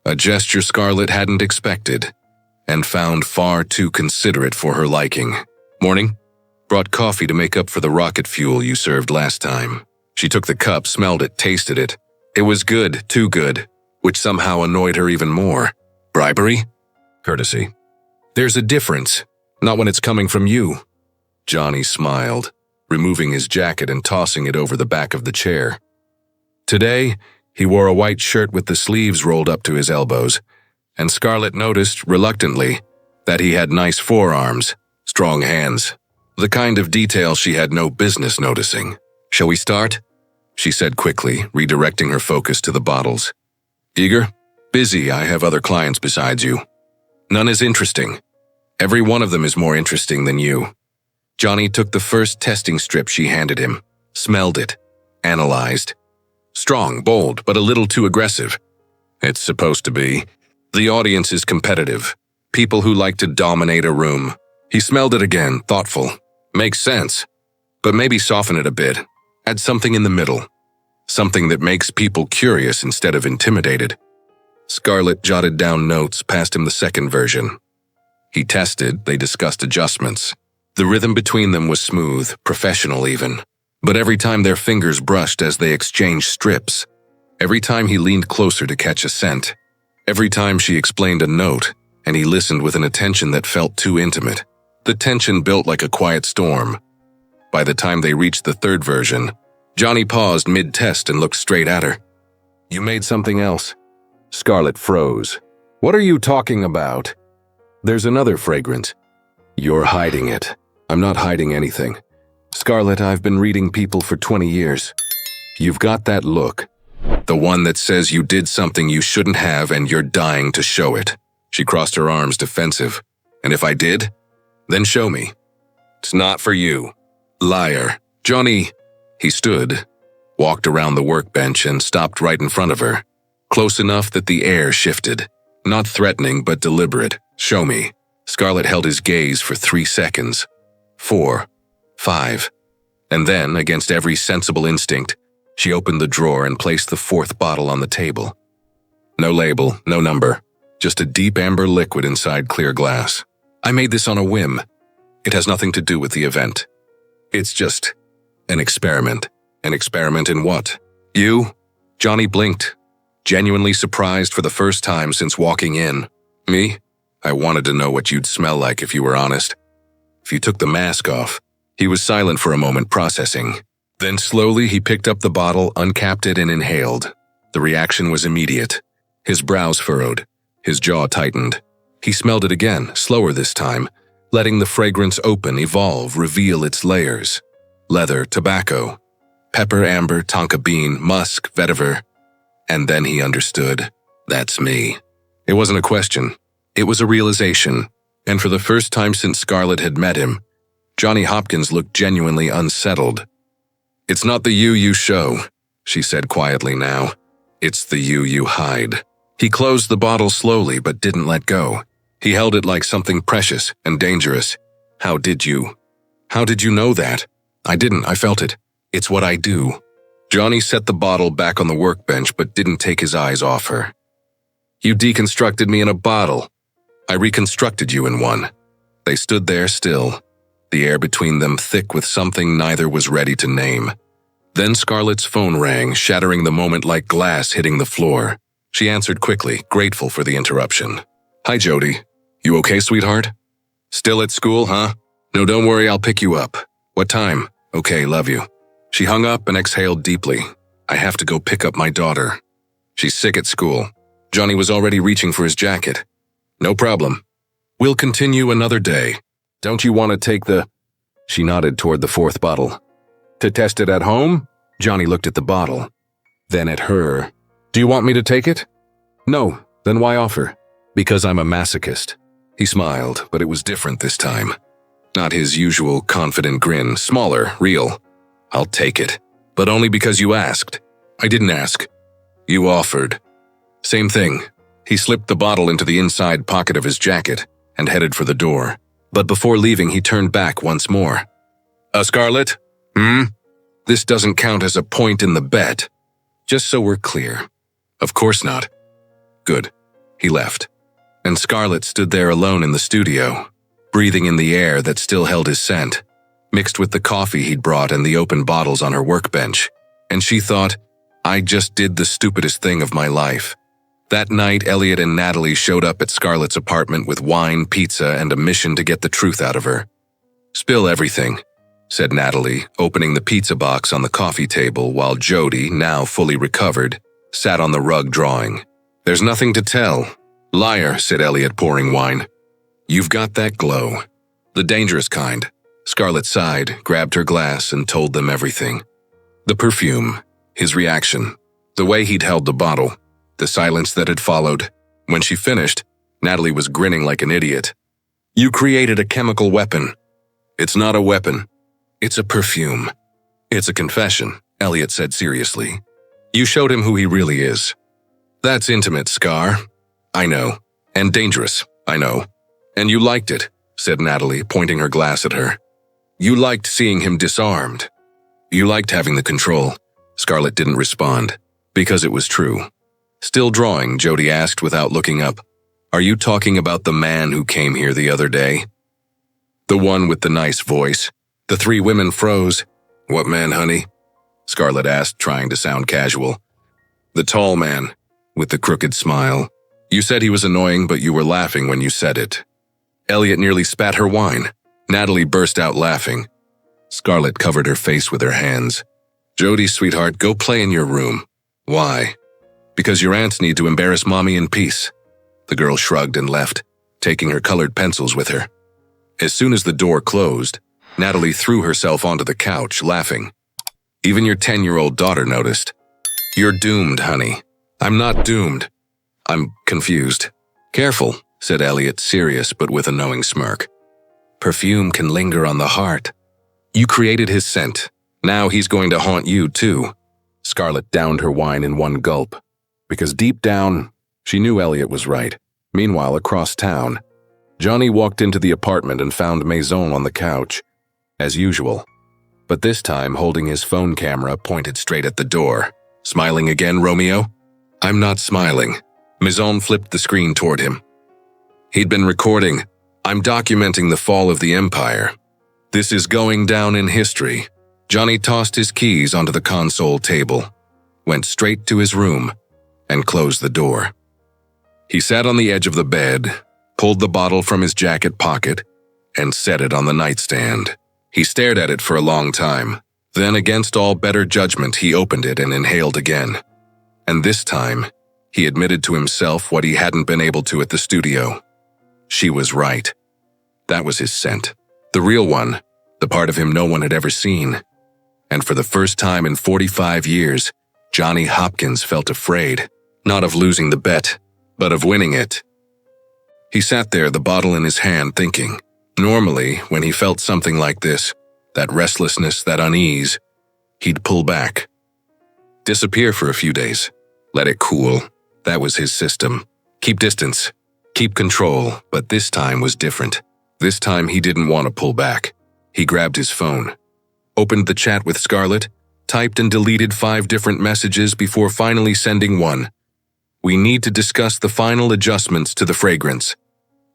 a gesture Scarlett hadn't expected, and found far too considerate for her liking. Morning. Brought coffee to make up for the rocket fuel you served last time. She took the cup, smelled it, tasted it. It was good, too good, which somehow annoyed her even more. Bribery? Courtesy. There's a difference, not when it's coming from you. Johnny smiled, removing his jacket and tossing it over the back of the chair. Today, he wore a white shirt with the sleeves rolled up to his elbows, and Scarlett noticed, reluctantly, that he had nice forearms, strong hands, the kind of detail she had no business noticing. Shall we start? She said quickly, redirecting her focus to the bottles. Eager? Busy, I have other clients besides you. None is interesting. Every one of them is more interesting than you. Johnny took the first testing strip she handed him, smelled it, analyzed. Strong, bold, but a little too aggressive. It's supposed to be. The audience is competitive. People who like to dominate a room. He smelled it again, thoughtful. Makes sense. But maybe soften it a bit. Add something in the middle. Something that makes people curious instead of intimidated. Scarlett jotted down notes, passed him the 2nd version. He tested, they discussed adjustments. The rhythm between them was smooth, professional even. But every time their fingers brushed as they exchanged strips, every time he leaned closer to catch a scent, every time she explained a note, and he listened with an attention that felt too intimate, the tension built like a quiet storm. By the time they reached the 3rd version, Johnny paused mid-test and looked straight at her. You made something else. Scarlett froze. What are you talking about? There's another fragrance. You're hiding it. I'm not hiding anything. Scarlett, I've been reading people for 20 years. You've got that look. The one that says you did something you shouldn't have and you're dying to show it. She crossed her arms, defensive. And if I did, then show me. It's not for you. Liar. Johnny. He stood, walked around the workbench and stopped right in front of her, close enough that the air shifted. Not threatening, but deliberate. Show me. Scarlett held his gaze for 3 seconds. 4. 5. And then, against every sensible instinct, she opened the drawer and placed the 4th bottle on the table. No label, no number, just a deep amber liquid inside clear glass. I made this on a whim. It has nothing to do with the event. It's just an experiment. An experiment in what? You? Johnny blinked, genuinely surprised for the first time since walking in. Me? I wanted to know what you'd smell like if you were honest. If you took the mask off. He was silent for a moment, processing. Then slowly he picked up the bottle, uncapped it, and inhaled. The reaction was immediate. His brows furrowed. His jaw tightened. He smelled it again, slower this time, letting the fragrance open, evolve, reveal its layers. Leather, tobacco, pepper, amber, tonka bean, musk, vetiver. And then he understood. That's me. It wasn't a question. It was a realization. And for the first time since Scarlett had met him, Johnny Hopkins looked genuinely unsettled. It's not the you show, she said quietly now. It's the you hide. He closed the bottle slowly but didn't let go. He held it like something precious and dangerous. How did you know that? I didn't, I felt it. It's what I do. Johnny set the bottle back on the workbench but didn't take his eyes off her. You deconstructed me in a bottle. I reconstructed you in one. They stood there still, the air between them thick with something neither was ready to name. Then Scarlett's phone rang, shattering the moment like glass hitting the floor. She answered quickly, grateful for the interruption. Hi, Jody. You okay, sweetheart? Still at school, huh? No, don't worry, I'll pick you up. What time? Okay, love you. She hung up and exhaled deeply. I have to go pick up my daughter. She's sick at school. Johnny was already reaching for his jacket. No problem. We'll continue another day. Don't you want to take the... She nodded toward the 4th bottle. To test it at home? Johnny looked at the bottle. Then at her. Do you want me to take it? No, then why offer? Because I'm a masochist. He smiled, but it was different this time. Not his usual confident grin, smaller, real. I'll take it, but only because you asked. I didn't ask. You offered. Same thing. He slipped the bottle into the inside pocket of his jacket and headed for the door. But before leaving, he turned back once more. Scarlett? This doesn't count as a point in the bet. Just so we're clear. Of course not. Good. He left. And Scarlett stood there alone in the studio, breathing in the air that still held his scent, mixed with the coffee he'd brought and the open bottles on her workbench. And she thought, I just did the stupidest thing of my life. That night, Elliot and Natalie showed up at Scarlett's apartment with wine, pizza, and a mission to get the truth out of her. Spill everything, said Natalie, opening the pizza box on the coffee table while Jody, now fully recovered, sat on the rug drawing. There's nothing to tell. Liar, said Elliot, pouring wine. You've got that glow. The dangerous kind. Scarlett sighed, grabbed her glass, and told them everything. The perfume, his reaction, the way he'd held the bottle, the silence that had followed. When she finished, Natalie was grinning like an idiot. You created a chemical weapon. It's not a weapon. It's a perfume. It's a confession, Elliot said seriously. You showed him who he really is. That's intimate, Scar. I know. And dangerous, I know. And you liked it, said Natalie, pointing her glass at her. You liked seeing him disarmed. You liked having the control. Scarlett didn't respond, because it was true. Still drawing, Jody asked without looking up. Are you talking about the man who came here the other day? The one with the nice voice. The 3 women froze. What man, honey? Scarlett asked, trying to sound casual. The tall man, with the crooked smile. You said he was annoying, but you were laughing when you said it. Elliot nearly spat her wine. Natalie burst out laughing. Scarlett covered her face with her hands. Jody, sweetheart, go play in your room. Why? Because your aunts need to embarrass Mommy in peace. The girl shrugged and left, taking her colored pencils with her. As soon as the door closed, Natalie threw herself onto the couch, laughing. Even your 10-year-old daughter noticed. You're doomed, honey. I'm not doomed. I'm confused. Careful, said Elliot, serious but with a knowing smirk. Perfume can linger on the heart. You created his scent. Now he's going to haunt you, too. Scarlett downed her wine in one gulp, because deep down, she knew Elliot was right. Meanwhile, across town, Johnny walked into the apartment and found Maison on the couch, as usual, but this time holding his phone camera pointed straight at the door. "Smiling again, Romeo?" "I'm not smiling." Maison flipped the screen toward him. He'd been recording. "I'm documenting the fall of the empire. This is going down in history." Johnny tossed his keys onto the console table, went straight to his room, and closed the door. He sat on the edge of the bed, pulled the bottle from his jacket pocket, and set it on the nightstand. He stared at it for a long time. Then, against all better judgment, he opened it and inhaled again. And this time, he admitted to himself what he hadn't been able to at the studio. She was right. That was his scent. The real one, the part of him no one had ever seen. And for the first time in 45 years, Johnny Hopkins felt afraid, not of losing the bet, but of winning it. He sat there, the bottle in his hand, thinking. Normally, when he felt something like this, that restlessness, that unease, he'd pull back. Disappear for a few days. Let it cool. That was his system. Keep distance. Keep control. But this time was different. This time he didn't want to pull back. He grabbed his phone, opened the chat with Scarlett, typed and deleted 5 different messages before finally sending one. "We need to discuss the final adjustments to the fragrance.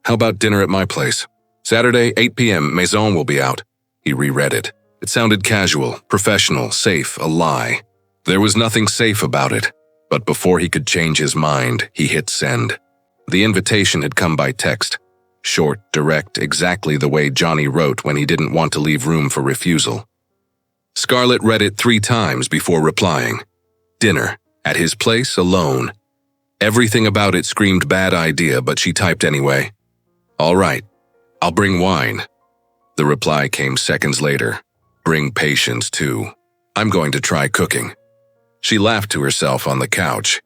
How about dinner at my place? Saturday, 8 p.m., Maison will be out." He reread it. It sounded casual, professional, safe, a lie. There was nothing safe about it. But before he could change his mind, he hit send. The invitation had come by text. Short, direct, exactly the way Johnny wrote when he didn't want to leave room for refusal. Scarlett read it 3 times before replying. Dinner, at his place, alone. Everything about it screamed bad idea, but she typed anyway. "All right, I'll bring wine." The reply came seconds later. "Bring patience, too. I'm going to try cooking." She laughed to herself on the couch,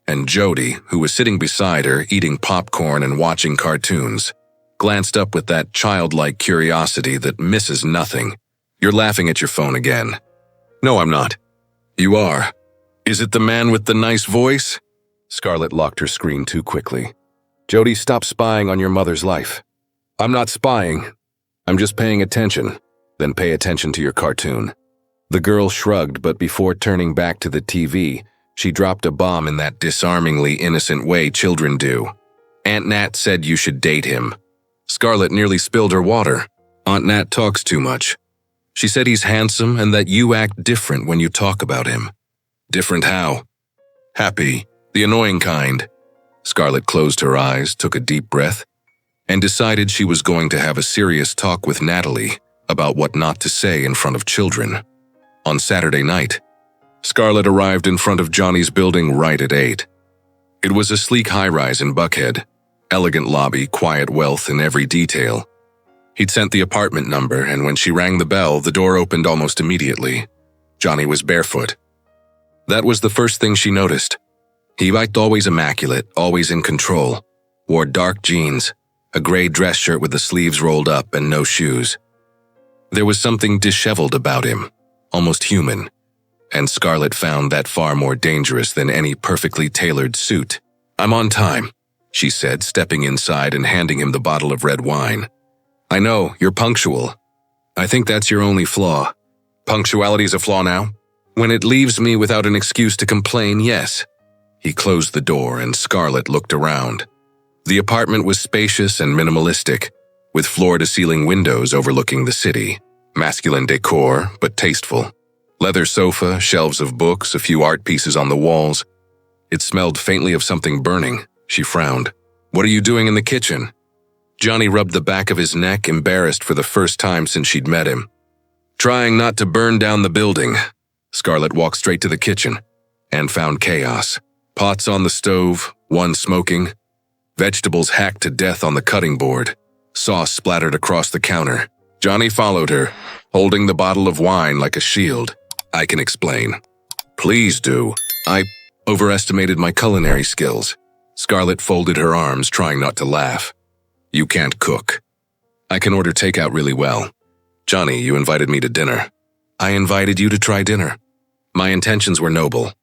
and Jody, who was sitting beside her eating popcorn and watching cartoons, glanced up with that childlike curiosity that misses nothing. "You're laughing at your phone again." "No, I'm not." "You are. Is it the man with the nice voice?" Scarlett locked her screen too quickly. "Jody, stop spying on your mother's life." "I'm not spying. I'm just paying attention." "Then pay attention to your cartoon." The girl shrugged, but before turning back to the TV, she dropped a bomb in that disarmingly innocent way children do. "Aunt Nat said you should date him." Scarlett nearly spilled her water. "Aunt Nat talks too much. She said he's handsome and that you act different when you talk about him." "Different how?" "Happy, the annoying kind." Scarlett closed her eyes, took a deep breath, and decided she was going to have a serious talk with Natalie about what not to say in front of children. On Saturday night, Scarlett arrived in front of Johnny's building right at 8. It was a sleek high-rise in Buckhead, elegant lobby, quiet wealth in every detail. He'd sent the apartment number, and when she rang the bell, the door opened almost immediately. Johnny was barefoot. That was the first thing she noticed. He looked always immaculate, always in control, wore dark jeans, a gray dress shirt with the sleeves rolled up, and no shoes. There was something disheveled about him, almost human, and Scarlett found that far more dangerous than any perfectly tailored suit. "I'm on time," she said, stepping inside and handing him the bottle of red wine. "I know, you're punctual. I think that's your only flaw." "Punctuality's a flaw now?" "When it leaves me without an excuse to complain, yes." He closed the door and Scarlett looked around. The apartment was spacious and minimalistic, with floor-to-ceiling windows overlooking the city. Masculine decor, but tasteful. Leather sofa, shelves of books, a few art pieces on the walls. It smelled faintly of something burning. She frowned. "What are you doing in the kitchen?" Johnny rubbed the back of his neck, embarrassed for the first time since she'd met him. "Trying not to burn down the building." Scarlett walked straight to the kitchen and found chaos. Pots on the stove, one smoking. Vegetables hacked to death on the cutting board. Sauce splattered across the counter. Johnny followed her, holding the bottle of wine like a shield. "I can explain." "Please do." "I overestimated my culinary skills." Scarlett folded her arms, trying not to laugh. "You can't cook." "I can order takeout really well." "Johnny, you invited me to dinner." "I invited you to try dinner. My intentions were noble."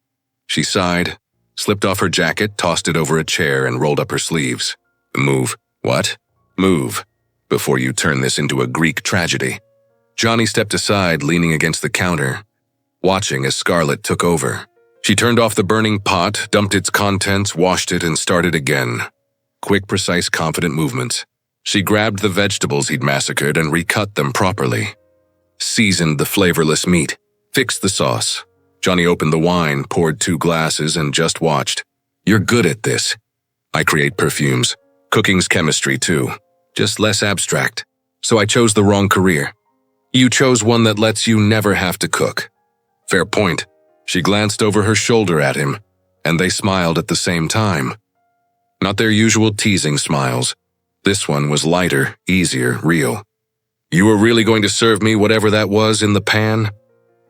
She sighed, slipped off her jacket, tossed it over a chair, and rolled up her sleeves. Move. What? Move, before you turn this into a Greek tragedy. Johnny stepped aside, leaning against the counter, watching as Scarlett took over. She turned off the burning pot, dumped its contents, washed it, and started again. Quick, precise, confident movements. She grabbed the vegetables he'd massacred and recut them properly. Seasoned the flavorless meat. Fixed the sauce. Johnny opened the wine, poured 2 glasses, and just watched. You're good at this. I create perfumes. Cooking's chemistry, too. Just less abstract. So I chose the wrong career. You chose one that lets you never have to cook. Fair point. She glanced over her shoulder at him, and they smiled at the same time. Not their usual teasing smiles. This one was lighter, easier, real. You were really going to serve me whatever that was in the pan?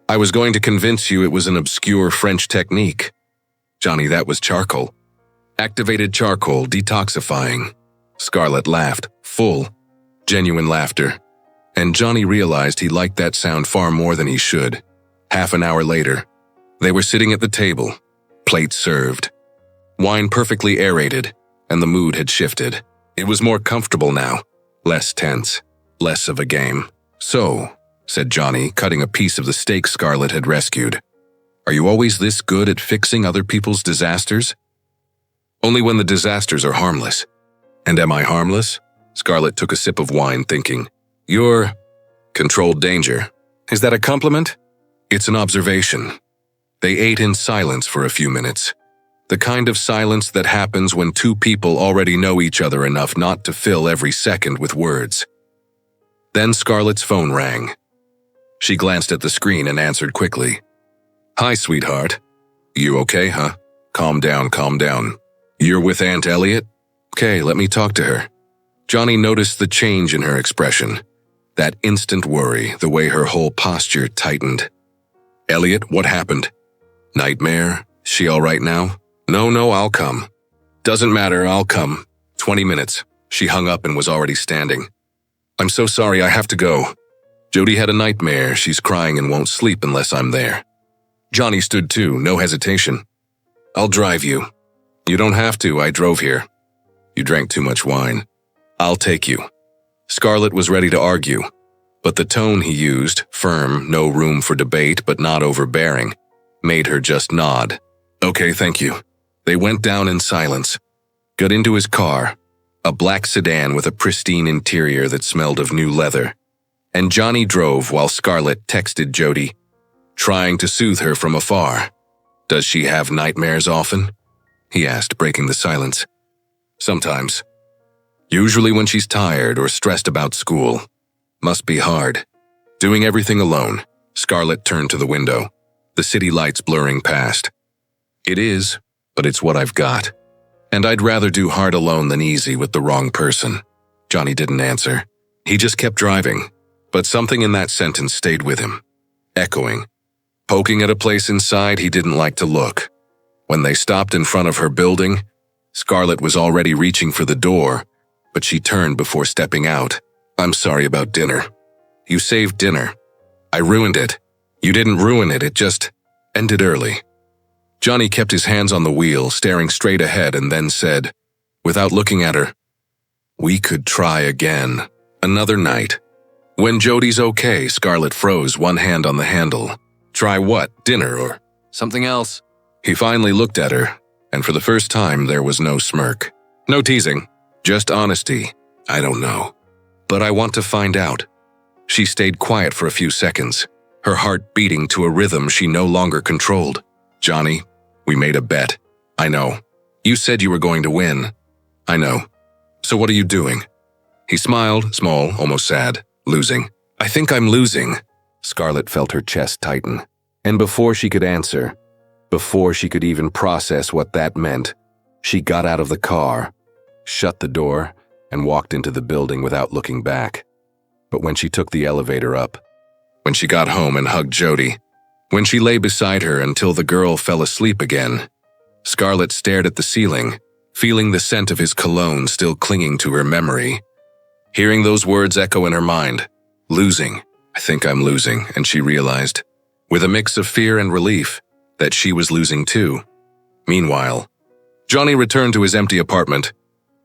I was going to convince you it was an obscure French technique. Johnny, that was charcoal. Activated charcoal, detoxifying. Scarlett laughed, full, genuine laughter. And Johnny realized he liked that sound far more than he should. Half an hour later, they were sitting at the table, plates served. Wine perfectly aerated, and the mood had shifted. It was more comfortable now, less tense, less of a game. So, said Johnny, cutting a piece of the steak Scarlett had rescued, are you always this good at fixing other people's disasters? Only when the disasters are harmless. And am I harmless? Scarlett took a sip of wine, thinking, You're controlled danger. Is that a compliment? It's an observation. They ate in silence for a few minutes. The kind of silence that happens when 2 people already know each other enough not to fill every second with words. Then Scarlett's phone rang. She glanced at the screen and answered quickly. Hi, sweetheart. You okay, huh? Calm down, calm down. You're with Aunt Elliot? Okay, let me talk to her. Johnny noticed the change in her expression. That instant worry, the way her whole posture tightened. Elliot, what happened? Nightmare? She all right now? No, I'll come. Doesn't matter, I'll come. 20 minutes. She hung up and was already standing. I'm so sorry, I have to go. Jody had a nightmare. She's crying and won't sleep unless I'm there. Johnny stood too, no hesitation. I'll drive you. You don't have to, I drove here. You drank too much wine. I'll take you. Scarlett was ready to argue, but the tone he used, firm, no room for debate but not overbearing, made her just nod. Okay, thank you. They went down in silence, got into his car, a black sedan with a pristine interior that smelled of new leather, and Johnny drove while Scarlett texted Jody, trying to soothe her from afar. Does she have nightmares often? He asked, breaking the silence. Sometimes. Usually when she's tired or stressed about school. Must be hard. Doing everything alone, Scarlett turned to the window, the city lights blurring past. It is, but it's what I've got. And I'd rather do hard alone than easy with the wrong person. Johnny didn't answer. He just kept driving, but something in that sentence stayed with him, echoing, poking at a place inside he didn't like to look. When they stopped in front of her building, Scarlett was already reaching for the door, but she turned before stepping out. I'm sorry about dinner. You saved dinner. I ruined it. You didn't ruin it, it just ended early. Johnny kept his hands on the wheel, staring straight ahead, and then said, without looking at her, we could try again. Another night. When Jody's okay, Scarlett froze, one hand on the handle. Try what? Dinner or something else? He finally looked at her, and for the first time there was no smirk. No teasing, just honesty. I don't know. But I want to find out. She stayed quiet for a few seconds, her heart beating to a rhythm she no longer controlled. Johnny, we made a bet. I know. You said you were going to win. I know. So what are you doing? He smiled, small, almost sad. Losing. I think I'm losing. Scarlett felt her chest tighten. And before she could answer, before she could even process what that meant, she got out of the car, shut the door, and walked into the building without looking back. But when she took the elevator up, when she got home and hugged Jody, when she lay beside her until the girl fell asleep again, Scarlett stared at the ceiling, feeling the scent of his cologne still clinging to her memory. Hearing those words echo in her mind, losing, I think I'm losing, and she realized, with a mix of fear and relief, that she was losing too. Meanwhile, Johnny returned to his empty apartment,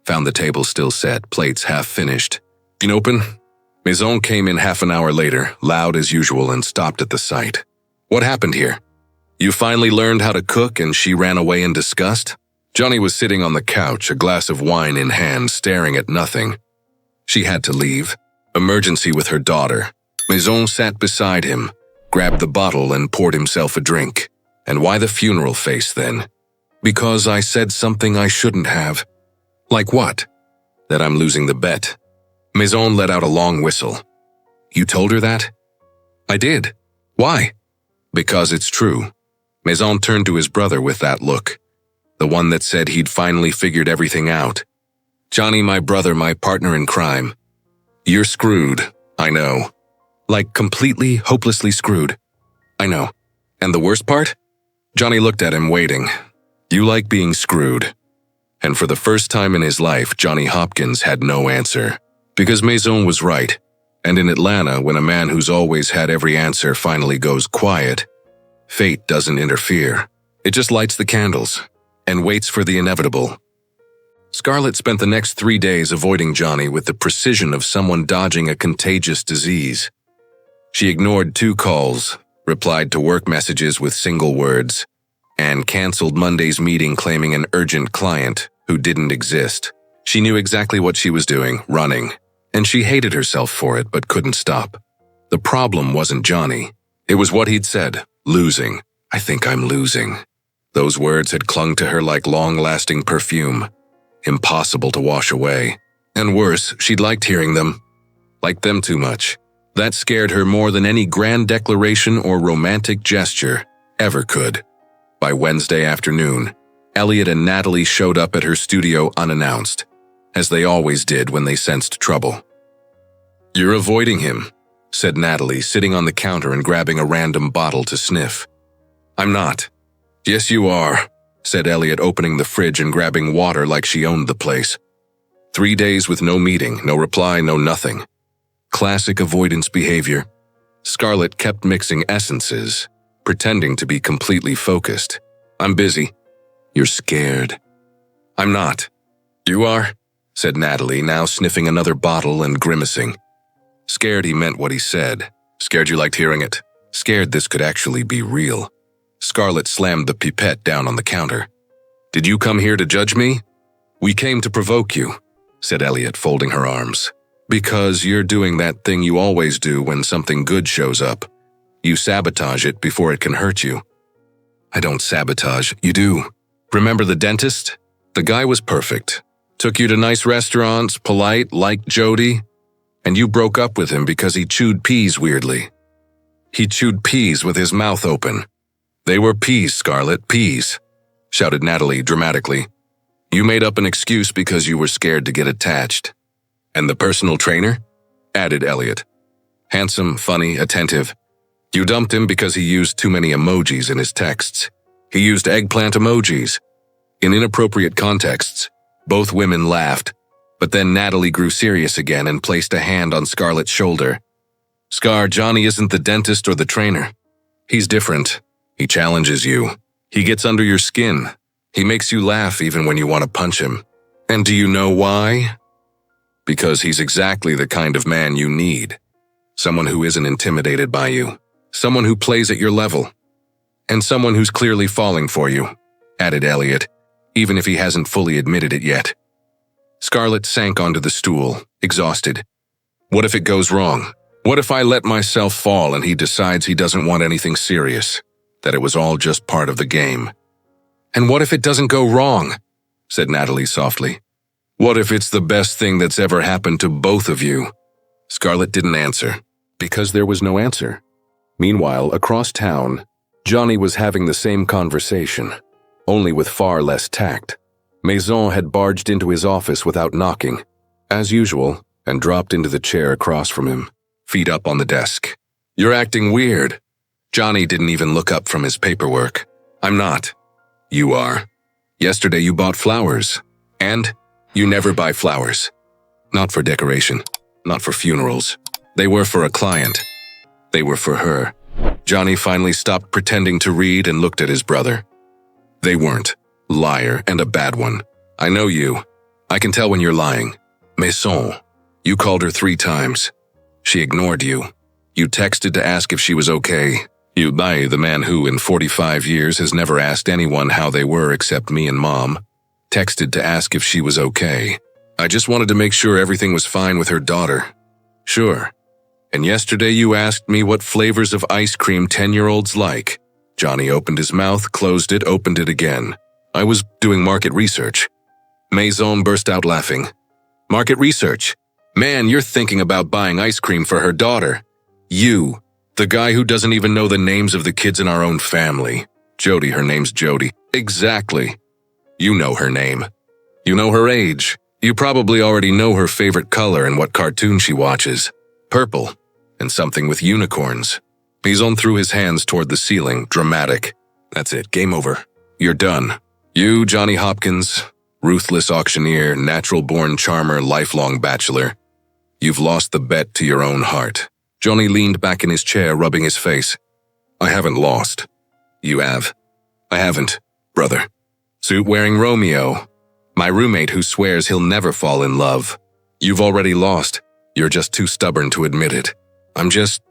Found the table still set, plates half finished. "Can open?" Maison came in half an hour later, loud as usual, and stopped at the sight. "What happened here? You finally learned how to cook and she ran away in disgust?" Johnny was sitting on the couch, a glass of wine in hand, staring at nothing. She had to leave. Emergency with her daughter. Maison sat beside him, grabbed the bottle and poured himself a drink. "And why the funeral face then?" "Because I said something I shouldn't have." "Like what?" "That I'm losing the bet." Maison let out a long whistle. "You told her that?" "I did." "Why?" "Because it's true." Maison turned to his brother with that look. The one that said he'd finally figured everything out. "Johnny, my brother, my partner in crime. You're screwed, I know. Like completely, hopelessly screwed. I know. And the worst part?" Johnny looked at him, waiting. "You like being screwed." And for the first time in his life, Johnny Hopkins had no answer. Because Maison was right. And in Atlanta, when a man who's always had every answer finally goes quiet, fate doesn't interfere. It just lights the candles and waits for the inevitable. Scarlett spent the next 3 days avoiding Johnny with the precision of someone dodging a contagious disease. She ignored 2 calls, replied to work messages with single words, and canceled Monday's meeting claiming an urgent client who didn't exist. She knew exactly what she was doing, running, and she hated herself for it but couldn't stop. The problem wasn't Johnny. It was what he'd said, losing. "I think I'm losing." Those words had clung to her like long-lasting perfume, impossible to wash away. And worse, she'd liked hearing them. Liked them too much. That scared her more than any grand declaration or romantic gesture ever could. By Wednesday afternoon, Elliot and Natalie showed up at her studio unannounced, as they always did when they sensed trouble. "You're avoiding him," said Natalie, sitting on the counter and grabbing a random bottle to sniff. "I'm not." "Yes, you are," said Elliot, opening the fridge and grabbing water like she owned the place. 3 days with no meeting, no reply, no nothing. Classic avoidance behavior. Scarlett kept mixing essences, pretending to be completely focused. "I'm busy." "You're scared." "I'm not." "You are," said Natalie, now sniffing another bottle and grimacing. Scared he meant what he said. Scared you liked hearing it. Scared this could actually be real. Scarlett slammed the pipette down on the counter. "Did you come here to judge me?" "We came to provoke you," said Elliot, folding her arms. "Because you're doing that thing you always do when something good shows up. You sabotage it before it can hurt you." "I don't sabotage, you do. Remember the dentist? The guy was perfect. Took you to nice restaurants, polite, liked Jody. And you broke up with him because he chewed peas weirdly. He chewed peas with his mouth open. They were peas, Scarlett, peas," shouted Natalie dramatically. "You made up an excuse because you were scared to get attached." "And the personal trainer?" added Elliot. "Handsome, funny, attentive. You dumped him because he used too many emojis in his texts. He used eggplant emojis. In inappropriate contexts, both women laughed, but then Natalie grew serious again and placed a hand on Scarlett's shoulder. "Scar, Johnny isn't the dentist or the trainer. He's different. He challenges you. He gets under your skin. He makes you laugh even when you want to punch him. And do you know why? Because he's exactly the kind of man you need. Someone who isn't intimidated by you. Someone who plays at your level. And someone who's clearly falling for you," added Elliot, even if he hasn't fully admitted it yet. Scarlett sank onto the stool, exhausted. What if it goes wrong? What if I let myself fall and he decides he doesn't want anything serious? That it was all just part of the game? "And what if it doesn't go wrong?" said Natalie softly. "What if it's the best thing that's ever happened to both of you?" Scarlett didn't answer, because there was no answer. Meanwhile, across town, Johnny was having the same conversation, only with far less tact. Maison had barged into his office without knocking, as usual, and dropped into the chair across from him, feet up on the desk. "You're acting weird." Johnny didn't even look up from his paperwork. "I'm not." "You are. Yesterday you bought flowers. And you never buy flowers. Not for decoration. Not for funerals. They were for a client. They were for her." Johnny finally stopped pretending to read and looked at his brother. "They weren't. Liar, and a bad one. I know you. I can tell when you're lying. Maison, you called her 3 times. She ignored you. You texted to ask if she was okay. You, the man who in 45 years has never asked anyone how they were except me and Mom, texted to ask if she was okay. I just wanted to make sure everything was fine with her daughter. Sure. And yesterday you asked me what flavors of ice cream 10-year-olds like. Johnny opened his mouth, closed it, opened it again. I was doing market research. Maison burst out laughing. Market research? Man, you're thinking about buying ice cream for her daughter. You, the guy who doesn't even know the names of the kids in our own family. Jody, her name's Jody. Exactly. You know her name. You know her age. You probably already know her favorite color and what cartoon she watches. Purple, and something with unicorns. Maison threw his hands toward the ceiling, dramatic. That's it, game over. You're done. You, Johnny Hopkins, ruthless auctioneer, natural-born charmer, lifelong bachelor. You've lost the bet to your own heart. Johnny leaned back in his chair, rubbing his face. I haven't lost. You have. I haven't, brother. Suit-wearing Romeo. My roommate who swears he'll never fall in love. You've already lost. You're just too stubborn to admit it. I'm just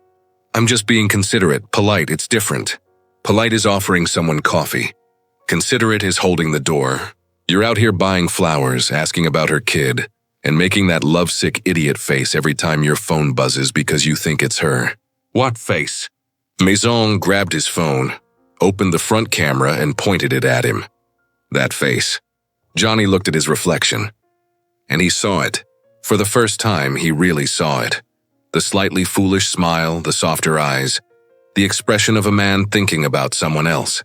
being considerate, polite, it's different. Polite is offering someone coffee. Considerate is holding the door. You're out here buying flowers, asking about her kid, and making that lovesick idiot face every time your phone buzzes because you think it's her. What face? Maison grabbed his phone, opened the front camera, and pointed it at him. That face. Johnny looked at his reflection. And he saw it. For the first time, he really saw it. The slightly foolish smile, the softer eyes, the expression of a man thinking about someone else.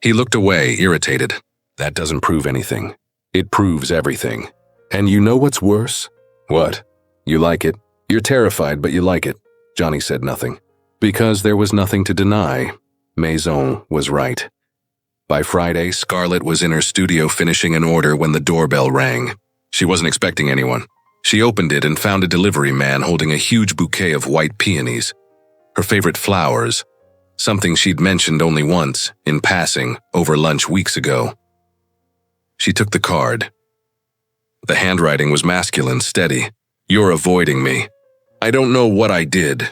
He looked away, irritated. That doesn't prove anything. It proves everything. And you know what's worse? What? You like it. You're terrified, but you like it. Johnny said nothing. Because there was nothing to deny. Maison was right. By Friday, Scarlett was in her studio finishing an order when the doorbell rang. She wasn't expecting anyone. She opened it and found a delivery man holding a huge bouquet of white peonies. Her favorite flowers. Something she'd mentioned only once, in passing, over lunch weeks ago. She took the card. The handwriting was masculine, steady. You're avoiding me. I don't know what I did,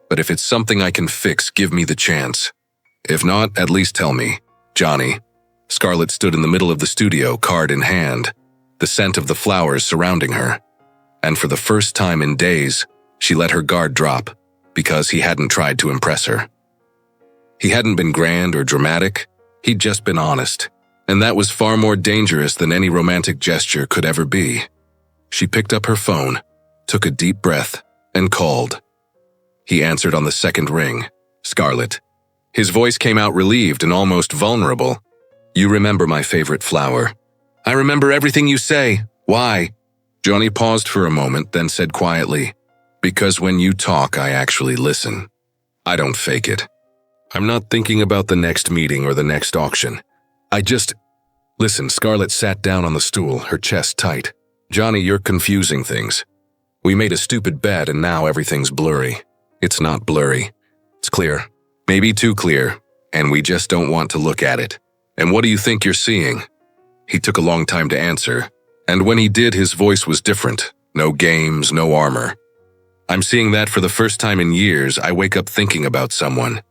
but if it's something I can fix, give me the chance. If not, at least tell me. Johnny. Scarlett stood in the middle of the studio, card in hand, the scent of the flowers surrounding her. And for the first time in days, she let her guard drop, because he hadn't tried to impress her. He hadn't been grand or dramatic, he'd just been honest, and that was far more dangerous than any romantic gesture could ever be. She picked up her phone, took a deep breath, and called. He answered on the second ring. Scarlett. His voice came out relieved and almost vulnerable. You remember my favorite flower. I remember everything you say. Why? Johnny paused for a moment, then said quietly, because when you talk, I actually listen. I don't fake it. I'm not thinking about the next meeting or the next auction. Listen, Scarlett sat down on the stool, her chest tight. Johnny, you're confusing things. We made a stupid bet and now everything's blurry. It's not blurry. It's clear. Maybe too clear, and we just don't want to look at it. And what do you think you're seeing? He took a long time to answer, and when he did, his voice was different. No games, no armor. I'm seeing that for the first time in years, I wake up thinking about someone.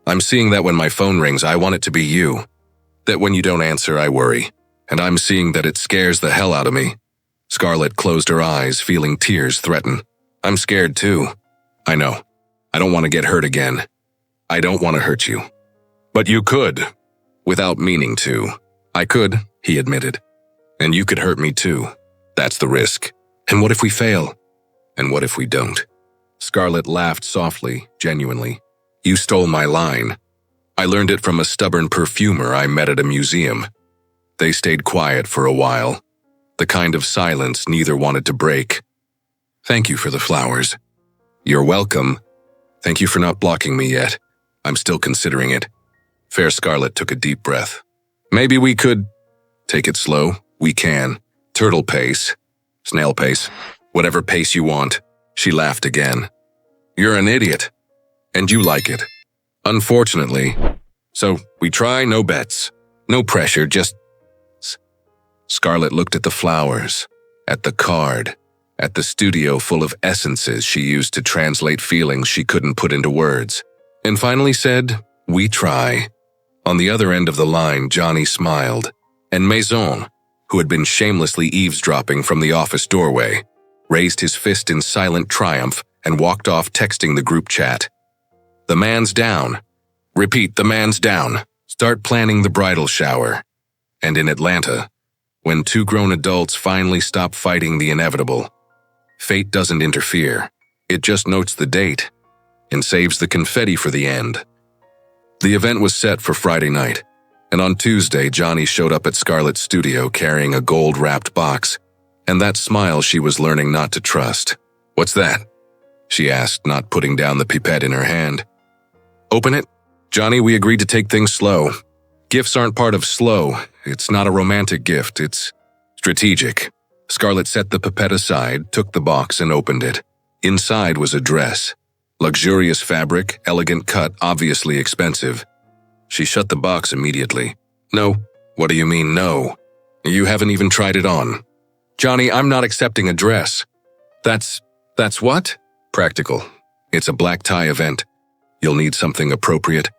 I'm seeing that when my phone rings, I want it to be you. That when you don't answer, I worry. And I'm seeing that it scares the hell out of me. Scarlett closed her eyes, feeling tears threaten. I'm scared too. I know. I don't want to get hurt again. I don't want to hurt you. But you could. Without meaning to. I could, he admitted. And you could hurt me too. That's the risk. And what if we fail? And what if we don't? Scarlett laughed softly, genuinely. You stole my line. I learned it from a stubborn perfumer I met at a museum. They stayed quiet for a while. The kind of silence neither wanted to break. Thank you for the flowers. You're welcome. Thank you for not blocking me yet. I'm still considering it. Fair Scarlett took a deep breath. Maybe we could... Take it slow. We can. Turtle pace. Snail pace. Whatever pace you want. She laughed again. You're an idiot. And you like it. Unfortunately. So, we try, no bets. No pressure, just... Scarlett looked at the flowers. at the card, at the studio full of essences she used to translate feelings she couldn't put into words, and finally said, "We try." On the other end of the line, Johnny smiled, and Maison, who had been shamelessly eavesdropping from the office doorway, raised his fist in silent triumph and walked off texting the group chat. "The man's down. Repeat, the man's down. Start planning the bridal shower." And in Atlanta, when two grown adults finally stop fighting the inevitable, fate doesn't interfere. It just notes the date and saves the confetti for the end. The event was set for Friday night, and on Tuesday, Johnny showed up at Scarlett's studio carrying a gold-wrapped box, and that smile she was learning not to trust. "What's that?" she asked, not putting down the pipette in her hand. "Open it." "Johnny, we agreed to take things slow. Gifts aren't part of slow. It's not a romantic gift, it's strategic." Scarlett set the pipette aside, took the box, and opened it. Inside was a dress. Luxurious fabric, elegant cut, obviously expensive. She shut the box immediately. "No." "What do you mean, no? You haven't even tried it on." "Johnny, I'm not accepting a dress." That's what?" "Practical. It's a black tie event. You'll need something appropriate.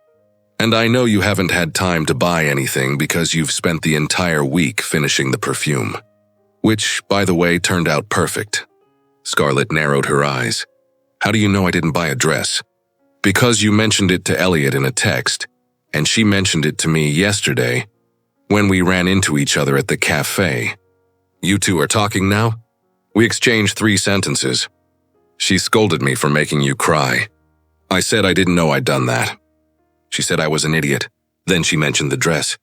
And I know you haven't had time to buy anything because you've spent the entire week finishing the perfume. Which, by the way, turned out perfect." Scarlett narrowed her eyes. "How do you know I didn't buy a dress?" "Because you mentioned it to Elliot in a text, and she mentioned it to me yesterday when we ran into each other at the cafe." "You two are talking now?" "We exchanged 3 sentences. She scolded me for making you cry. I said I didn't know I'd done that. She said I was an idiot. Then she mentioned the dress."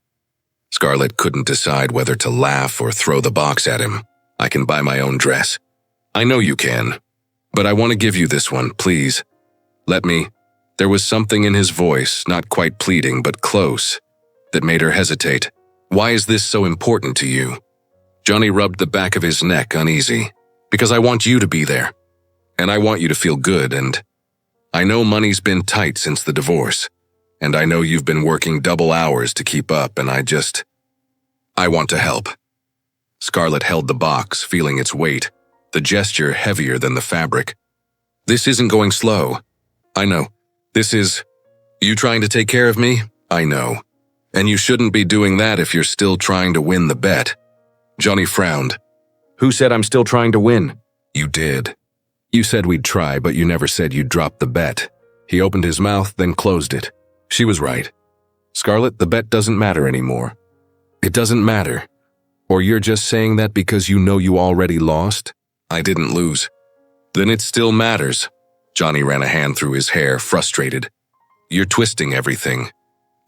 Scarlett couldn't decide whether to laugh or throw the box at him. "I can buy my own dress." "I know you can. But I want to give you this one, please. Let me." There was something in his voice, not quite pleading but close, that made her hesitate. "Why is this so important to you?" Johnny rubbed the back of his neck uneasy. "Because I want you to be there. And I want you to feel good, and I know money's been tight since the divorce. And I know you've been working double hours to keep up, and I want to help." Scarlett held the box, feeling its weight, the gesture heavier than the fabric. "This isn't going slow. I know. This is you trying to take care of me? I know. And you shouldn't be doing that if you're still trying to win the bet." Johnny frowned. "Who said I'm still trying to win?" "You did. You said we'd try, but you never said you'd drop the bet." He opened his mouth, then closed it. She was right. "Scarlett, the bet doesn't matter anymore." "It doesn't matter. Or you're just saying that because you know you already lost?" "I didn't lose." "Then it still matters." Johnny ran a hand through his hair, frustrated. "You're twisting everything."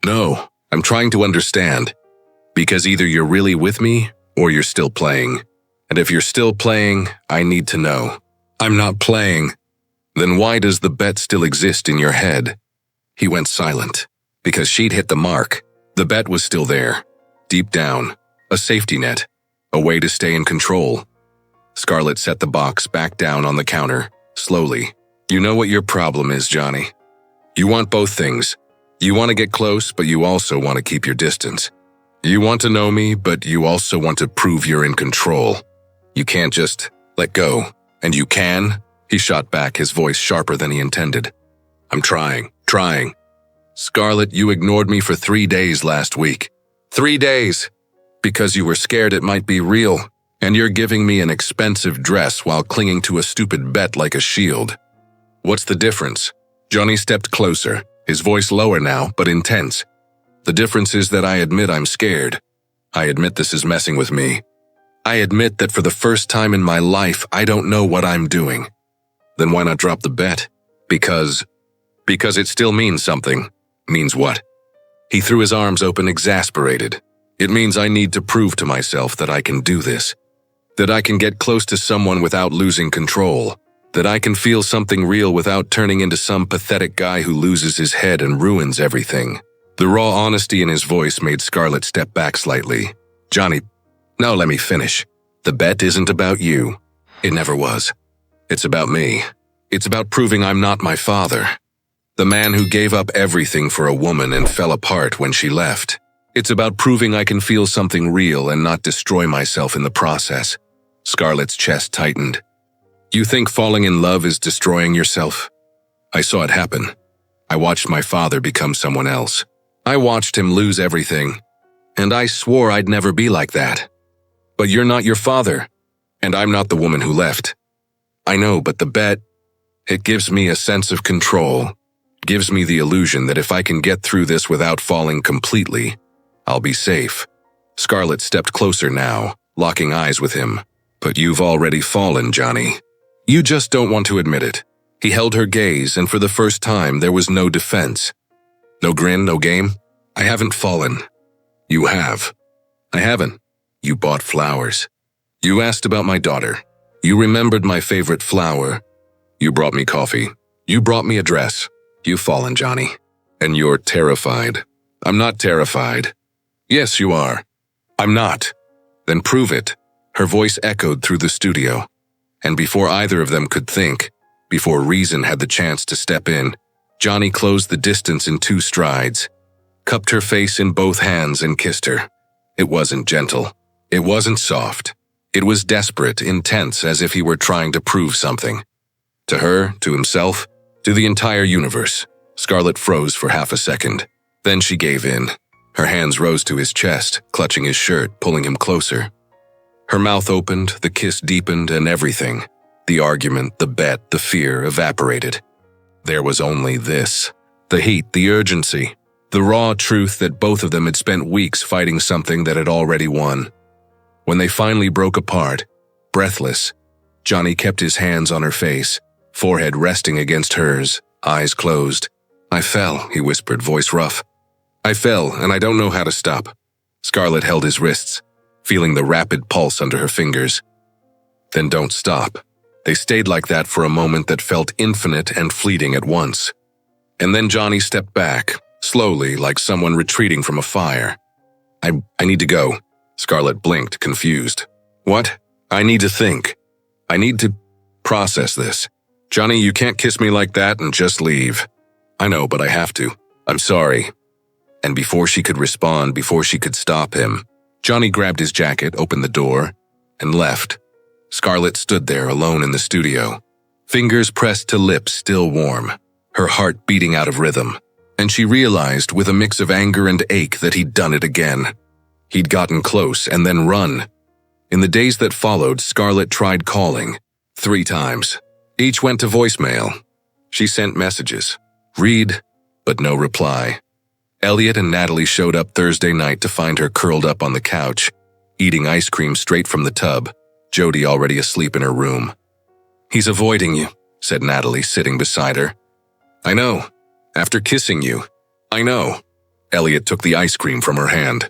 "No, I'm trying to understand. Because either you're really with me, or you're still playing. And if you're still playing, I need to know." "I'm not playing." "Then why does the bet still exist in your head?" He went silent. Because she'd hit the mark. The bet was still there. Deep down. A safety net. A way to stay in control. Scarlett set the box back down on the counter, slowly. "You know what your problem is, Johnny. You want both things. You want to get close, but you also want to keep your distance. You want to know me, but you also want to prove you're in control. You can't just let go. And you can?" He shot back, his voice sharper than he intended. "I'm trying. Scarlett, you ignored me for 3 days last week. 3 days! Because you were scared it might be real, and you're giving me an expensive dress while clinging to a stupid bet like a shield. What's the difference?" Johnny stepped closer, his voice lower now, but intense. "The difference is that I admit I'm scared. I admit this is messing with me. I admit that for the first time in my life, I don't know what I'm doing." "Then why not drop the bet?" Because it still means something." "Means what?" He threw his arms open, exasperated. "It means I need to prove to myself that I can do this. That I can get close to someone without losing control. That I can feel something real without turning into some pathetic guy who loses his head and ruins everything." The raw honesty in his voice made Scarlett step back slightly. "Johnny, now let me finish. The bet isn't about you. It never was. It's about me. It's about proving I'm not my father. The man who gave up everything for a woman and fell apart when she left. It's about proving I can feel something real and not destroy myself in the process. Scarlett's chest tightened. You think falling in love is destroying yourself? I saw it happen. I watched my father become someone else. I watched him lose everything. And I swore I'd never be like that. But you're not your father. And I'm not the woman who left. I know, but the bet, it gives me a sense of control. Gives me the illusion that if I can get through this without falling completely, I'll be safe. Scarlett stepped closer now, locking eyes with him. But you've already fallen, Johnny. You just don't want to admit it. He held her gaze, and for the first time there was no defense. No grin, no game. I haven't fallen. You have. I haven't. You bought flowers. You asked about my daughter. You remembered my favorite flower. You brought me coffee. You brought me a dress. You've fallen, Johnny. And you're terrified. I'm not terrified. Yes, you are. I'm not. Then prove it. Her voice echoed through the studio. And before either of them could think, before reason had the chance to step in, Johnny closed the distance in 2 strides, cupped her face in both hands and kissed her. It wasn't gentle. It wasn't soft. It was desperate, intense, as if he were trying to prove something. To her, to himself, to the entire universe. Scarlett froze for half a second. Then she gave in. Her hands rose to his chest, clutching his shirt, pulling him closer. Her mouth opened, the kiss deepened, and everything. The argument, the bet, the fear evaporated. There was only this. The heat, the urgency. The raw truth that both of them had spent weeks fighting something that had already won. When they finally broke apart, breathless, Johnny kept his hands on her face, forehead resting against hers, eyes closed. I fell, he whispered, voice rough. I fell, and I don't know how to stop. Scarlett held his wrists, feeling the rapid pulse under her fingers. Then don't stop. They stayed like that for a moment that felt infinite and fleeting at once. And then Johnny stepped back, slowly, like someone retreating from a fire. I need to go. Scarlett blinked, confused. What? I need to think. I need to process this. Johnny, you can't kiss me like that and just leave. I know, but I have to. I'm sorry. And before she could respond, before she could stop him, Johnny grabbed his jacket, opened the door, and left. Scarlett stood there alone in the studio, fingers pressed to lips still warm, her heart beating out of rhythm. And she realized with a mix of anger and ache that he'd done it again. He'd gotten close and then run. In the days that followed, Scarlett tried calling 3 times. Each went to voicemail. She sent messages. Read, but no reply. Elliot and Natalie showed up Thursday night to find her curled up on the couch, eating ice cream straight from the tub, Jody already asleep in her room. He's avoiding you, said Natalie, sitting beside her. I know. After kissing you. I know. Elliot took the ice cream from her hand.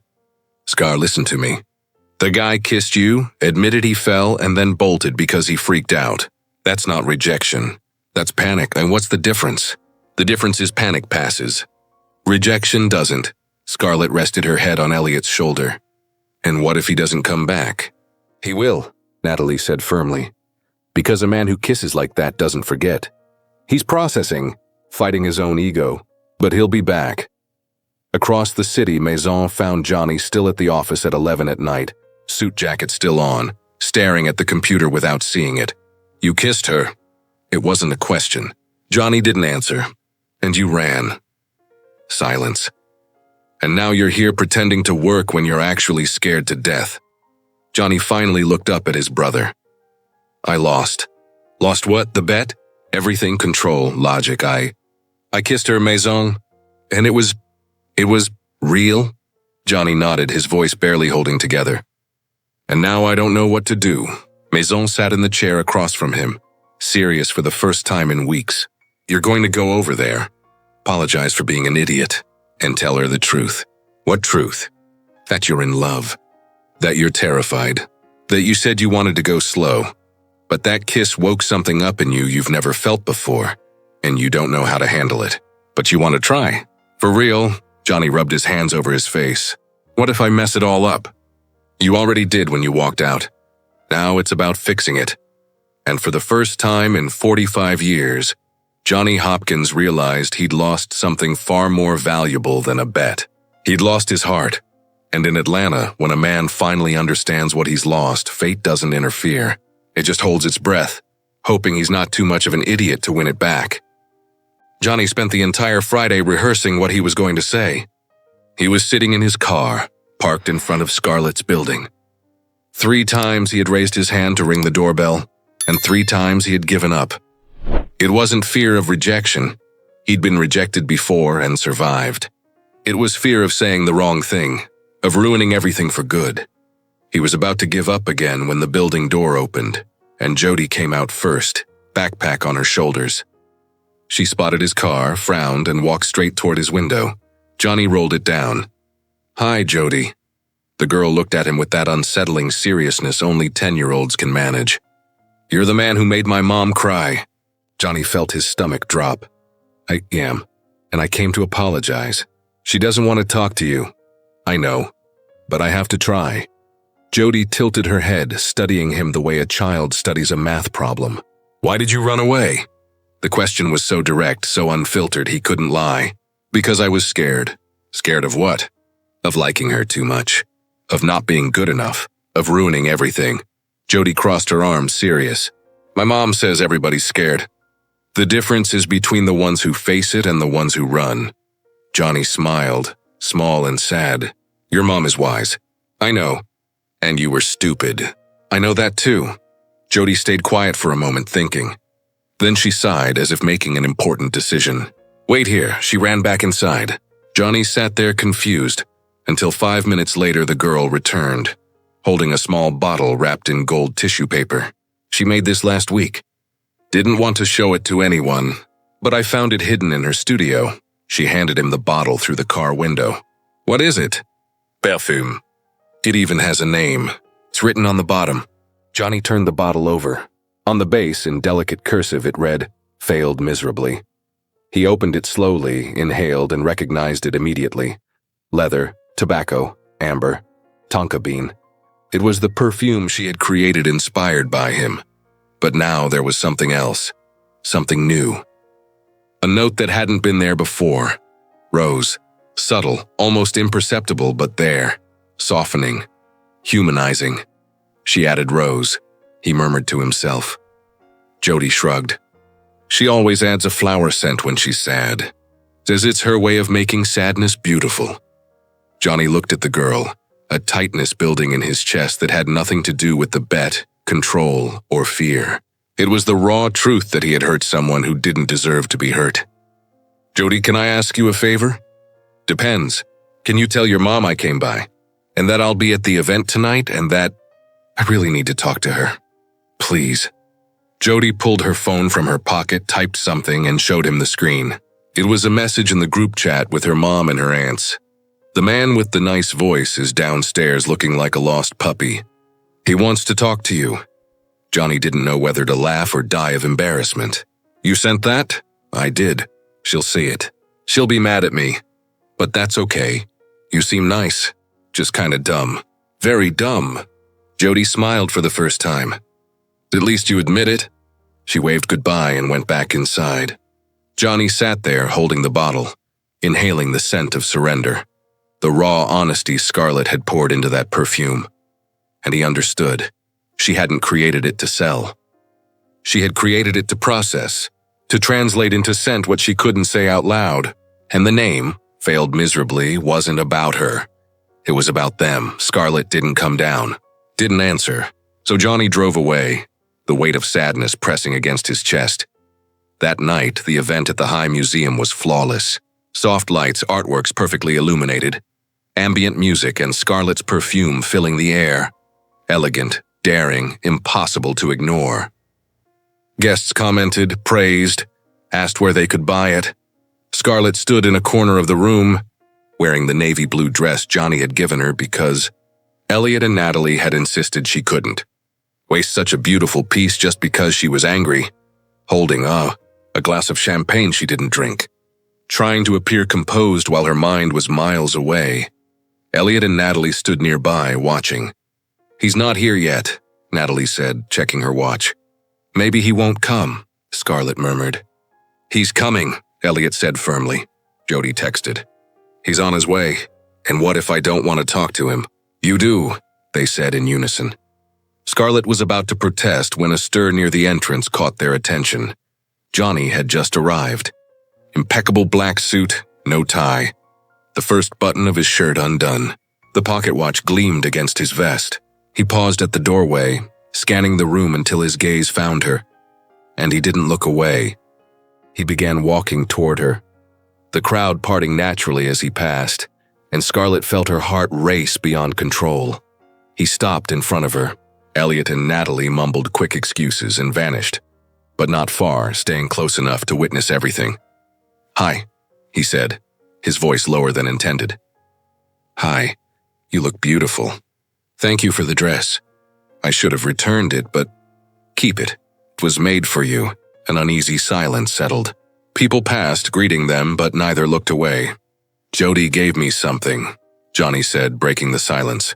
Scar, listen to me. The guy kissed you, admitted he fell, and then bolted because he freaked out. That's not rejection. That's panic, and what's the difference? The difference is panic passes. Rejection doesn't. Scarlett rested her head on Elliot's shoulder. And what if he doesn't come back? He will, Natalie said firmly. Because a man who kisses like that doesn't forget. He's processing, fighting his own ego, but he'll be back. Across the city, Maison found Johnny still at the office at 11 at night, suit jacket still on, staring at the computer without seeing it. You kissed her. It wasn't a question. Johnny didn't answer. And you ran. Silence. And now you're here pretending to work when you're actually scared to death. Johnny finally looked up at his brother. I lost. Lost what? The bet? Everything, control, logic. I kissed her, Maison, and it was real? Johnny nodded, his voice barely holding together. And now I don't know what to do. Maison sat in the chair across from him, serious for the first time in weeks. You're going to go over there, apologize for being an idiot, and tell her the truth. What truth? That you're in love. That you're terrified. That you said you wanted to go slow. But that kiss woke something up in you you've never felt before, and you don't know how to handle it. But you want to try. For real, Johnny rubbed his hands over his face. What if I mess it all up? You already did when you walked out. Now it's about fixing it. And for the first time in 45 years, Johnny Hopkins realized he'd lost something far more valuable than a bet. He'd lost his heart. And in Atlanta, when a man finally understands what he's lost, fate doesn't interfere. It just holds its breath, hoping he's not too much of an idiot to win it back. Johnny spent the entire Friday rehearsing what he was going to say. He was sitting in his car, parked in front of Scarlett's building. 3 times he had raised his hand to ring the doorbell, and 3 times he had given up. It wasn't fear of rejection. He'd been rejected before and survived. It was fear of saying the wrong thing, of ruining everything for good. He was about to give up again when the building door opened, and Jody came out first, backpack on her shoulders. She spotted his car, frowned, and walked straight toward his window. Johnny rolled it down. "Hi, Jody." The girl looked at him with that unsettling seriousness only 10-year-olds can manage. "You're the man who made my mom cry." Johnny felt his stomach drop. "I am, and I came to apologize. She doesn't want to talk to you." "I know, but I have to try." Jody tilted her head, studying him the way a child studies a math problem. "Why did you run away?" The question was so direct, so unfiltered, he couldn't lie. "Because I was scared." "Scared of what?" "Of liking her too much. Of not being good enough. Of ruining everything." Jody crossed her arms, serious. "My mom says everybody's scared. The difference is between the ones who face it and the ones who run." Johnny smiled, small and sad. "Your mom is wise." "I know. And you were stupid." "I know that too." Jody stayed quiet for a moment, thinking. Then she sighed, as if making an important decision. "Wait here." She ran back inside. Johnny sat there confused, until 5 minutes later the girl returned, holding a small bottle wrapped in gold tissue paper. "She made this last week. Didn't want to show it to anyone, but I found it hidden in her studio." She handed him the bottle through the car window. "What is it?" "Perfume. It even has a name. It's written on the bottom." Johnny turned the bottle over. On the base, in delicate cursive, it read, "Failed miserably." He opened it slowly, inhaled, and recognized it immediately. Leather, tobacco, amber, tonka bean. It was the perfume she had created inspired by him. But now there was something else. Something new. A note that hadn't been there before. Rose. Subtle, almost imperceptible, but there. Softening. Humanizing. She added rose. He murmured to himself. Jody shrugged. "She always adds a flower scent when she's sad. Says it's her way of making sadness beautiful." Johnny looked at the girl, a tightness building in his chest that had nothing to do with the bet, control, or fear. It was the raw truth that he had hurt someone who didn't deserve to be hurt. "Jody, can I ask you a favor?" "Depends. Can you tell your mom I came by? And that I'll be at the event tonight, and that I really need to talk to her. Please." Jody pulled her phone from her pocket, typed something, and showed him the screen. It was a message in the group chat with her mom and her aunts. "The man with the nice voice is downstairs looking like a lost puppy. He wants to talk to you." Johnny didn't know whether to laugh or die of embarrassment. "You sent that?" "I did. She'll see it. She'll be mad at me. But that's okay. You seem nice. Just kinda dumb." "Very dumb." Jody smiled for the first time. "At least you admit it." She waved goodbye and went back inside. Johnny sat there holding the bottle, inhaling the scent of surrender. The raw honesty Scarlett had poured into that perfume. And he understood. She hadn't created it to sell. She had created it to process, to translate into scent what she couldn't say out loud. And the name, Failed Miserably, wasn't about her. It was about them. Scarlett didn't come down, didn't answer. So Johnny drove away, the weight of sadness pressing against his chest. That night, the event at the High Museum was flawless. Soft lights, artworks perfectly illuminated. Ambient music and Scarlett's perfume filling the air. Elegant, daring, impossible to ignore. Guests commented, praised, asked where they could buy it. Scarlett stood in a corner of the room, wearing the navy blue dress Johnny had given her because Elliot and Natalie had insisted she couldn't. Waste such a beautiful piece just because she was angry. Holding a glass of champagne she didn't drink. Trying to appear composed while her mind was miles away. Elliot and Natalie stood nearby, watching. "He's not here yet," Natalie said, checking her watch. "Maybe he won't come," Scarlett murmured. "He's coming," Elliot said firmly. Jody texted. "He's on his way. And what if I don't want to talk to him? You do, they said in unison. Scarlett was about to protest when a stir near the entrance caught their attention. Johnny had just arrived. Impeccable black suit, no tie. The first button of his shirt undone. The pocket watch gleamed against his vest. He paused at the doorway, scanning the room until his gaze found her. And he didn't look away. He began walking toward her, the crowd parting naturally as he passed, and Scarlett felt her heart race beyond control. He stopped in front of her. Elliot and Natalie mumbled quick excuses and vanished, but not far, staying close enough to witness everything. "Hi," he said, his voice lower than intended. "Hi, you look beautiful. Thank you for the dress. I should have returned it, but keep it. It was made for you." An uneasy silence settled. People passed, greeting them, but neither looked away. "Jody gave me something," Johnny said, breaking the silence.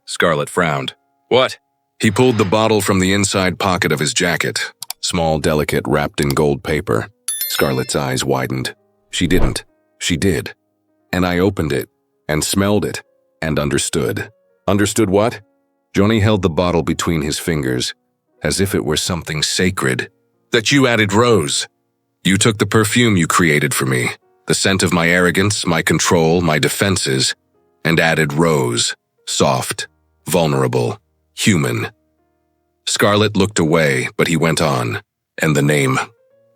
Scarlett frowned. "What?" He pulled the bottle from the inside pocket of his jacket, small, delicate, wrapped in gold paper. Scarlett's eyes widened. She didn't. She did. And I opened it, and smelled it, and understood. Understood what? Johnny held the bottle between his fingers, as if it were something sacred. "That you added rose. You took the perfume you created for me, the scent of my arrogance, my control, my defenses, and added rose, soft, vulnerable, human." Scarlett looked away, but he went on. "And the name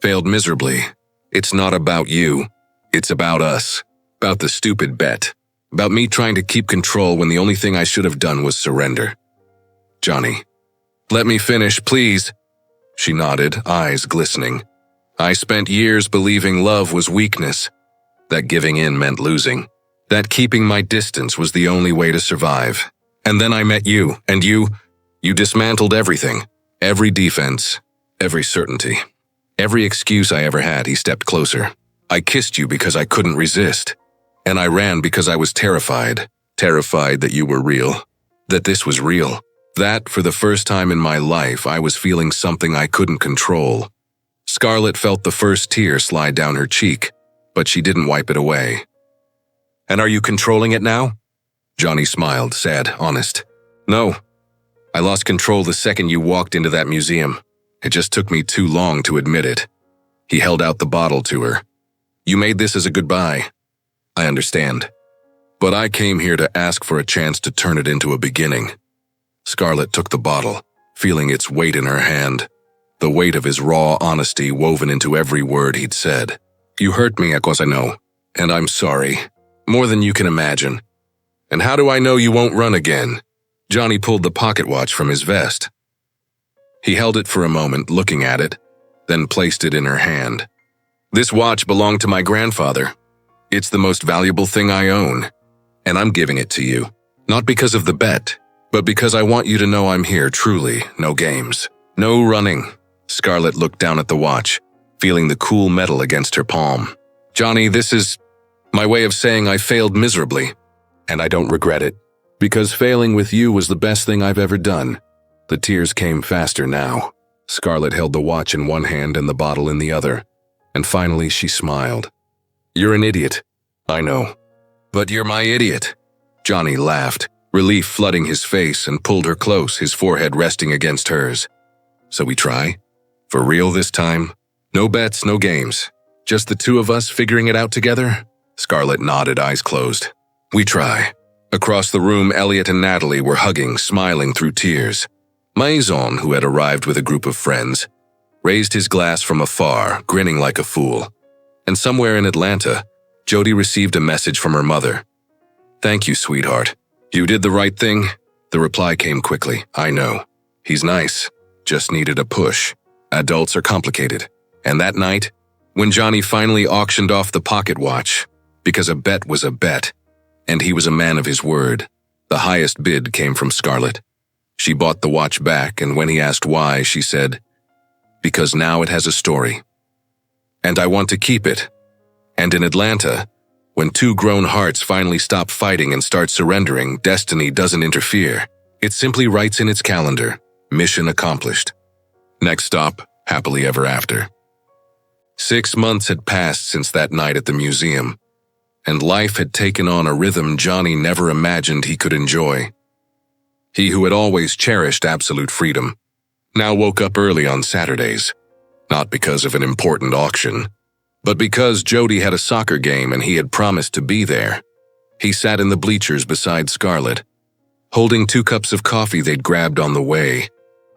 failed miserably. It's not about you. It's about us. About the stupid bet. About me trying to keep control when the only thing I should have done was surrender." "Johnny, let me finish, please." She nodded, eyes glistening. "I spent years believing love was weakness, that giving in meant losing, that keeping my distance was the only way to survive. And then I met you, and you dismantled everything, every defense, every certainty. Every excuse I ever had." He stepped closer. "I kissed you because I couldn't resist. And I ran because I was terrified that you were real, that this was real. That, for the first time in my life, I was feeling something I couldn't control." Scarlett felt the first tear slide down her cheek, but she didn't wipe it away. "And are you controlling it now?" Johnny smiled, sad, honest. "No. I lost control the second you walked into that museum. It just took me too long to admit it." He held out the bottle to her. "You made this as a goodbye. I understand. But I came here to ask for a chance to turn it into a beginning." Scarlett took the bottle, feeling its weight in her hand, the weight of his raw honesty woven into every word he'd said. "You hurt me, of course I know, and I'm sorry. More than you can imagine. And how do I know you won't run again?" Johnny pulled the pocket watch from his vest. He held it for a moment, looking at it, then placed it in her hand. "This watch belonged to my grandfather. It's the most valuable thing I own, and I'm giving it to you. Not because of the bet, but because I want you to know I'm here truly, no games. No running." Scarlett looked down at the watch, feeling the cool metal against her palm. "Johnny, this is my way of saying I failed miserably, and I don't regret it, because failing with you was the best thing I've ever done." The tears came faster now. Scarlett held the watch in one hand and the bottle in the other, and finally she smiled. "You're an idiot, I know. But you're my idiot." Johnny laughed, relief flooding his face, and pulled her close, his forehead resting against hers. "So we try? For real this time? No bets, no games. Just the two of us figuring it out together?" Scarlett nodded, eyes closed. "We try." Across the room, Elliot and Natalie were hugging, smiling through tears. Maison, who had arrived with a group of friends, raised his glass from afar, grinning like a fool. And somewhere in Atlanta, Jody received a message from her mother. "Thank you, sweetheart. You did the right thing." The reply came quickly. "I know. He's nice. Just needed a push. Adults are complicated." And that night, when Johnny finally auctioned off the pocket watch, because a bet was a bet, and he was a man of his word, the highest bid came from Scarlett. She bought the watch back, and when he asked why, she said, "Because now it has a story. And I want to keep it." And in Atlanta, when two grown hearts finally stop fighting and start surrendering, destiny doesn't interfere. It simply writes in its calendar, "Mission accomplished." Next stop, happily ever after. 6 months had passed since that night at the museum. and life had taken on a rhythm Johnny never imagined he could enjoy. He who had always cherished absolute freedom now woke up early on Saturdays, not because of an important auction, but because Jody had a soccer game and he had promised to be there. He sat in the bleachers beside Scarlett, holding 2 cups of coffee they'd grabbed on the way.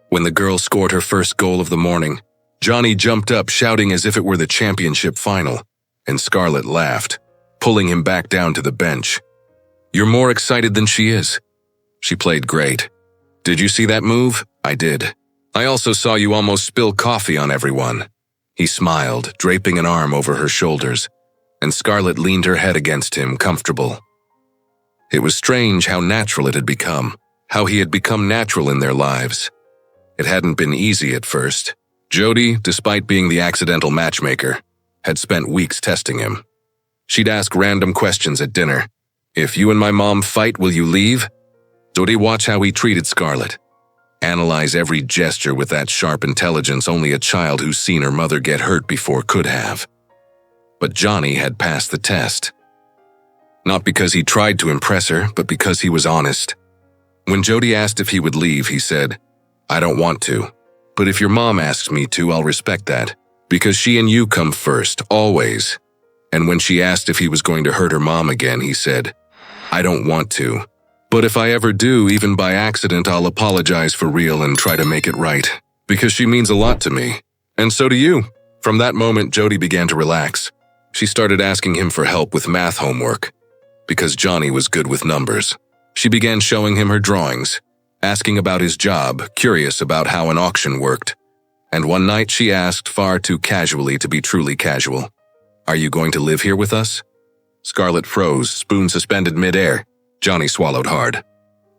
When the girl scored her first goal of the morning, Johnny jumped up shouting as if it were the championship final, and Scarlett laughed, pulling him back down to the bench. "You're more excited than she is. She played great. Did you see that move? I did. I also saw you almost spill coffee on everyone." He smiled, draping an arm over her shoulders, and Scarlett leaned her head against him, comfortable. It was strange how natural it had become, how he had become natural in their lives. It hadn't been easy at first. Jody, despite being the accidental matchmaker, had spent weeks testing him. She'd ask random questions at dinner. "If you and my mom fight, will you leave?" Jody watched how he treated Scarlett. Analyze every gesture with that sharp intelligence only a child who's seen her mother get hurt before could have. But Johnny had passed the test. Not because he tried to impress her, but because he was honest. When Jody asked if he would leave, he said, "I don't want to. But if your mom asks me to, I'll respect that. Because she and you come first, always." And when she asked if he was going to hurt her mom again, he said, "I don't want to. But if I ever do, even by accident, I'll apologize for real and try to make it right. Because she means a lot to me. And so do you." From that moment, Jody began to relax. She started asking him for help with math homework. Because Johnny was good with numbers. She began showing him her drawings, asking about his job, curious about how an auction worked. And one night she asked, far too casually to be truly casual, "Are you going to live here with us?" Scarlett froze, spoon suspended midair. Johnny swallowed hard.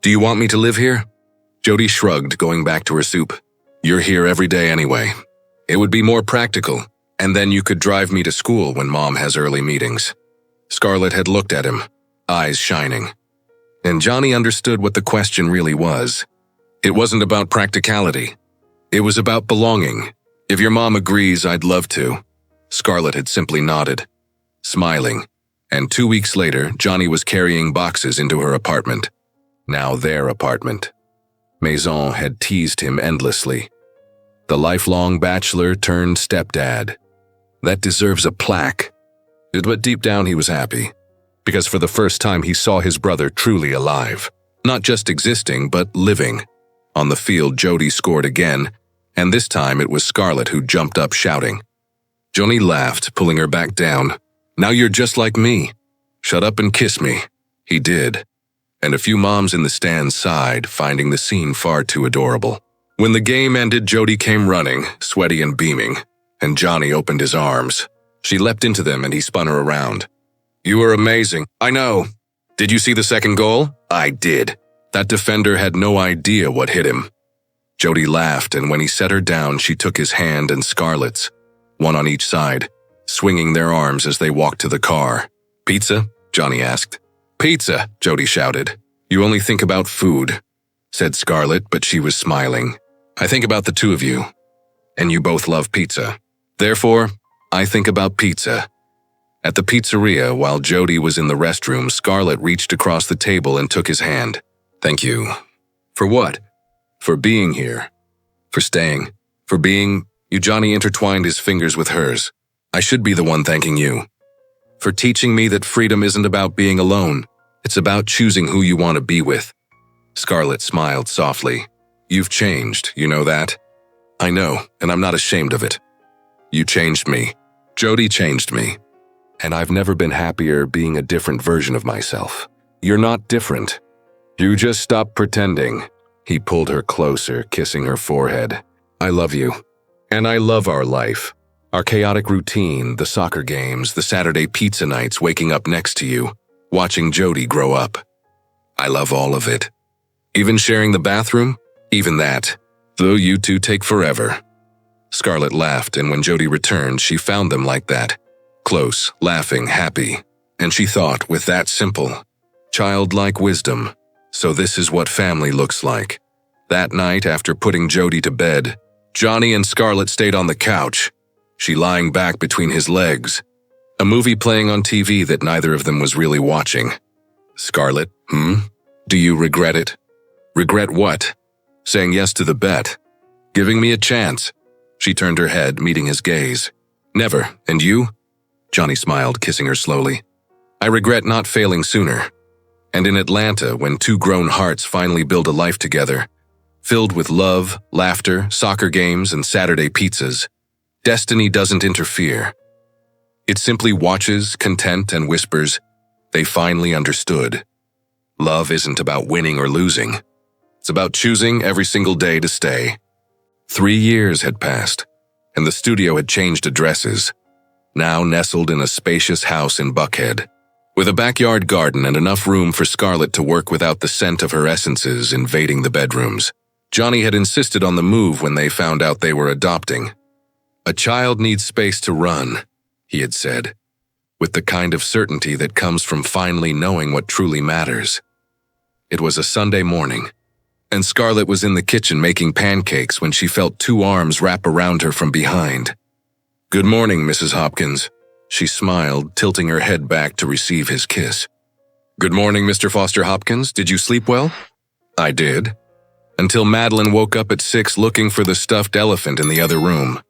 "Do you want me to live here?" Jody shrugged, going back to her soup. "You're here every day anyway. It would be more practical, and then you could drive me to school when Mom has early meetings." Scarlett had looked at him, eyes shining. And Johnny understood what the question really was. It wasn't about practicality. It was about belonging. "If your mom agrees, I'd love to." Scarlett had simply nodded, smiling. And 2 weeks later, Johnny was carrying boxes into her apartment. Now their apartment. Maison had teased him endlessly. The lifelong bachelor turned stepdad. That deserves a plaque. But deep down he was happy. Because for the first time he saw his brother truly alive. Not just existing, but living. On the field, Jody scored again, and this time it was Scarlett who jumped up shouting. Johnny laughed, pulling her back down. "Now you're just like me. Shut up and kiss me." He did. And a few moms in the stands sighed, finding the scene far too adorable. When the game ended, Jody came running, sweaty and beaming, and Johnny opened his arms. She leapt into them and he spun her around. "You were amazing." "I know. Did you see the second goal?" "I did." That defender had no idea what hit him. Jody laughed, and when he set her down, she took his hand and Scarlett's, one on each side, swinging their arms as they walked to the car. "Pizza?" Johnny asked. "Pizza," Jody shouted. "You only think about food," said Scarlett, but she was smiling. "I think about the two of you, and you both love pizza. Therefore, I think about pizza." At the pizzeria, while Jody was in the restroom, Scarlett reached across the table and took his hand. "Thank you." "For what?" "For being here. For staying. For being—" Johnny intertwined his fingers with hers. "I should be the one thanking you. For teaching me that freedom isn't about being alone. It's about choosing who you want to be with." Scarlett smiled softly. "You've changed, you know that?" "I know, and I'm not ashamed of it." "You changed me. Jody changed me. And I've never been happier being a different version of myself." "You're not different. You just stop pretending." He pulled her closer, kissing her forehead. "I love you. And I love our life. Our chaotic routine, the soccer games, the Saturday pizza nights, waking up next to you, watching Jody grow up. I love all of it. Even sharing the bathroom? Even that. Though you two take forever." Scarlett laughed, and when Jody returned, she found them like that. Close, laughing, happy. And she thought, with that simple, childlike wisdom, so this is what family looks like. That night, after putting Jody to bed, Johnny and Scarlett stayed on the couch, she lying back between his legs, A movie playing on TV that neither of them was really watching. Scarlett, Do you regret it? Regret what? Saying yes to the bet. Giving me a chance. She turned her head, meeting his gaze. Never. And you? Johnny smiled, kissing her slowly. I regret not failing sooner. And in Atlanta, when two grown hearts finally build a life together, filled with love, laughter, soccer games, and Saturday pizzas, destiny doesn't interfere. It simply watches, content, and whispers, they finally understood. Love isn't about winning or losing. It's about choosing every single day to stay. 3 years had passed, and the studio had changed addresses, now nestled in a spacious house in Buckhead, with a backyard garden and enough room for Scarlett to work without the scent of her essences invading the bedrooms. Johnny had insisted on the move when they found out they were adopting. A child needs space to run, he had said, with the kind of certainty that comes from finally knowing what truly matters. It was a Sunday morning, and Scarlett was in the kitchen making pancakes when she felt two arms wrap around her from behind. Good morning, Mrs. Hopkins. She smiled, tilting her head back to receive his kiss. Good morning, Mr. Foster Hopkins. Did you sleep well? I did. Until Madeline woke up at 6 looking for the stuffed elephant in the other room.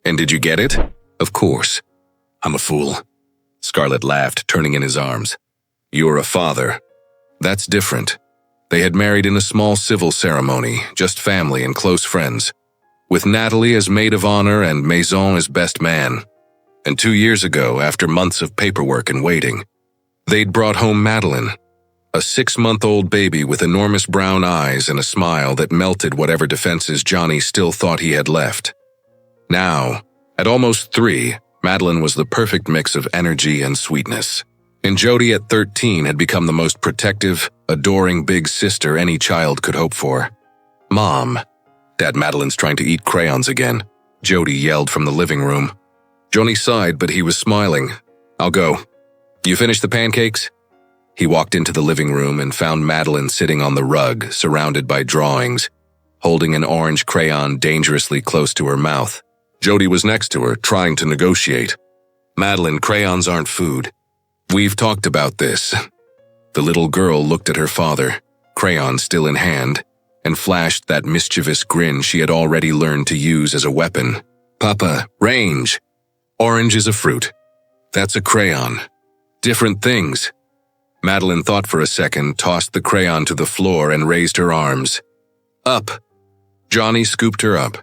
And did you get it? Of course. I'm a fool. Scarlett laughed, turning in his arms. You're a father. That's different. They had married in a small civil ceremony, just family and close friends, with Natalie as maid of honor and Maison as best man. And 2 years ago, after months of paperwork and waiting, they'd brought home Madeline, a 6-month-old baby with enormous brown eyes and a smile that melted whatever defenses Johnny still thought he had left. Now, at almost 3, Madeline was the perfect mix of energy and sweetness. And Jody at 13 had become the most protective, adoring big sister any child could hope for. Mom, Dad, Madeline's trying to eat crayons again, Jody yelled from the living room. Johnny sighed, but he was smiling. I'll go. You finished the pancakes? He walked into the living room and found Madeline sitting on the rug, surrounded by drawings, holding an orange crayon dangerously close to her mouth. Jody was next to her, trying to negotiate. Madeline, crayons aren't food. We've talked about this. The little girl looked at her father, crayon still in hand, and flashed that mischievous grin she had already learned to use as a weapon. Papa, range. Orange is a fruit. That's a crayon. Different things. Madeline thought for a second, tossed the crayon to the floor and raised her arms. Up. Johnny scooped her up,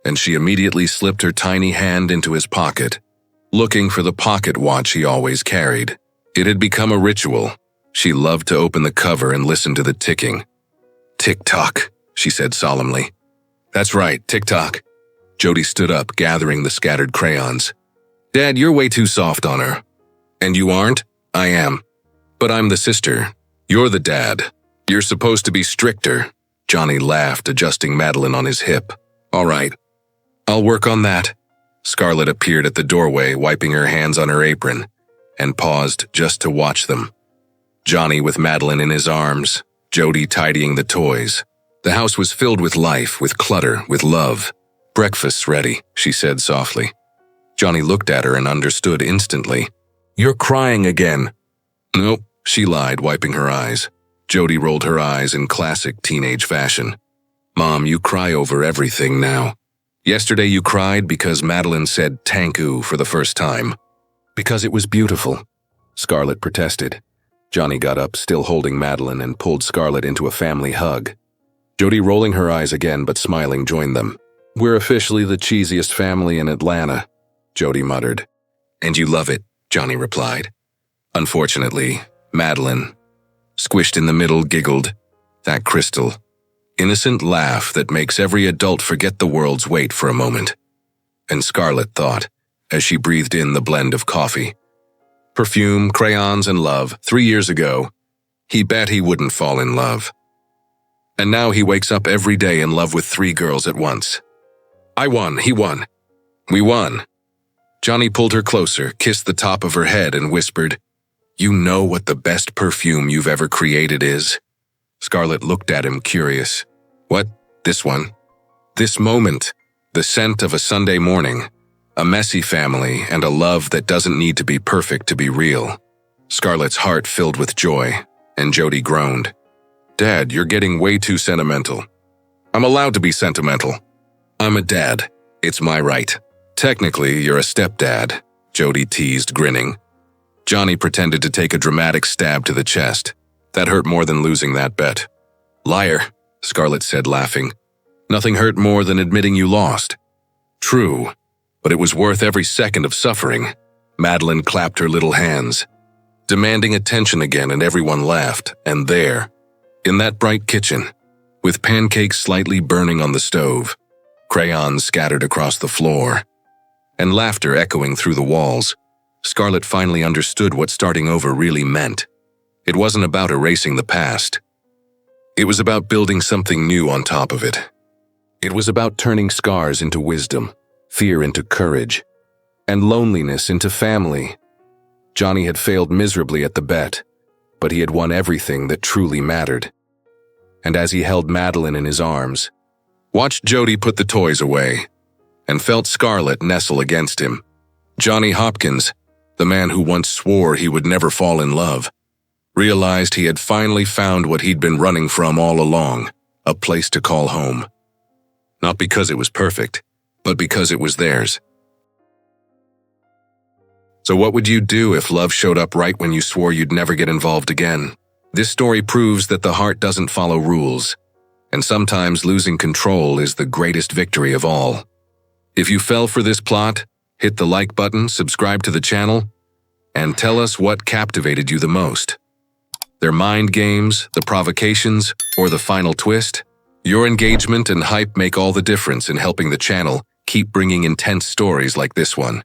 and she immediately slipped her tiny hand into his pocket, looking for the pocket watch he always carried. It had become a ritual. She loved to open the cover and listen to the ticking. Tick-tock, she said solemnly. That's right, tick-tock. Jody stood up, gathering the scattered crayons. Dad, you're way too soft on her. And you aren't? I am. But I'm the sister. You're the dad. You're supposed to be stricter. Johnny laughed, adjusting Madeline on his hip. All right. I'll work on that. Scarlett appeared at the doorway, wiping her hands on her apron, and paused just to watch them. Johnny with Madeline in his arms, Jody tidying the toys. The house was filled with life, with clutter, with love. Breakfast's ready, she said softly. Johnny looked at her and understood instantly. You're crying again. Nope, she lied, wiping her eyes. Jody rolled her eyes in classic teenage fashion. Mom, you cry over everything now. Yesterday you cried because Madeline said "tanku" for the first time. Because it was beautiful, Scarlett protested. Johnny got up, still holding Madeline, and pulled Scarlett into a family hug. Jody, rolling her eyes again but smiling, joined them. We're officially the cheesiest family in Atlanta, Jody muttered. And you love it, Johnny replied. Unfortunately, Madeline, squished in the middle, giggled. That crystal, innocent laugh that makes every adult forget the world's weight for a moment. And Scarlett thought, as she breathed in the blend of coffee. Perfume, crayons, and love. 3 years ago, he bet he wouldn't fall in love. And now he wakes up every day in love with 3 girls at once. I won, he won. We won. Johnny pulled her closer, kissed the top of her head, and whispered, You know what the best perfume you've ever created is? Scarlett looked at him, curious. What? This one? This moment, the scent of a Sunday morning, A messy family and a love that doesn't need to be perfect to be real. Scarlett's heart filled with joy, and Jody groaned. "Dad, you're getting way too sentimental." "I'm allowed to be sentimental. I'm a dad. It's my right." "Technically, you're a stepdad," Jody teased, grinning. Johnny pretended to take a dramatic stab to the chest. That hurt more than losing that bet. "Liar," Scarlett said, laughing. "Nothing hurt more than admitting you lost." "True, but it was worth every second of suffering." Madeline clapped her little hands, demanding attention again, and everyone laughed. And there, in that bright kitchen, with pancakes slightly burning on the stove, crayons scattered across the floor, and laughter echoing through the walls, Scarlett finally understood what starting over really meant. It wasn't about erasing the past. It was about building something new on top of it. It was about turning scars into wisdom, fear into courage, and loneliness into family. Johnny had failed miserably at the bet, but he had won everything that truly mattered. And as he held Madeline in his arms, watched Jody put the toys away, and felt Scarlett nestle against him, Johnny Hopkins, the man who once swore he would never fall in love, realized he had finally found what he'd been running from all along, a place to call home. Not because it was perfect, but because it was theirs. So what would you do if love showed up right when you swore you'd never get involved again? This story proves that the heart doesn't follow rules, and sometimes losing control is the greatest victory of all. If you fell for this plot, hit the like button, subscribe to the channel, and tell us what captivated you the most. Their mind games, the provocations, or the final twist? Your engagement and hype make all the difference in helping the channel keep bringing intense stories like this one.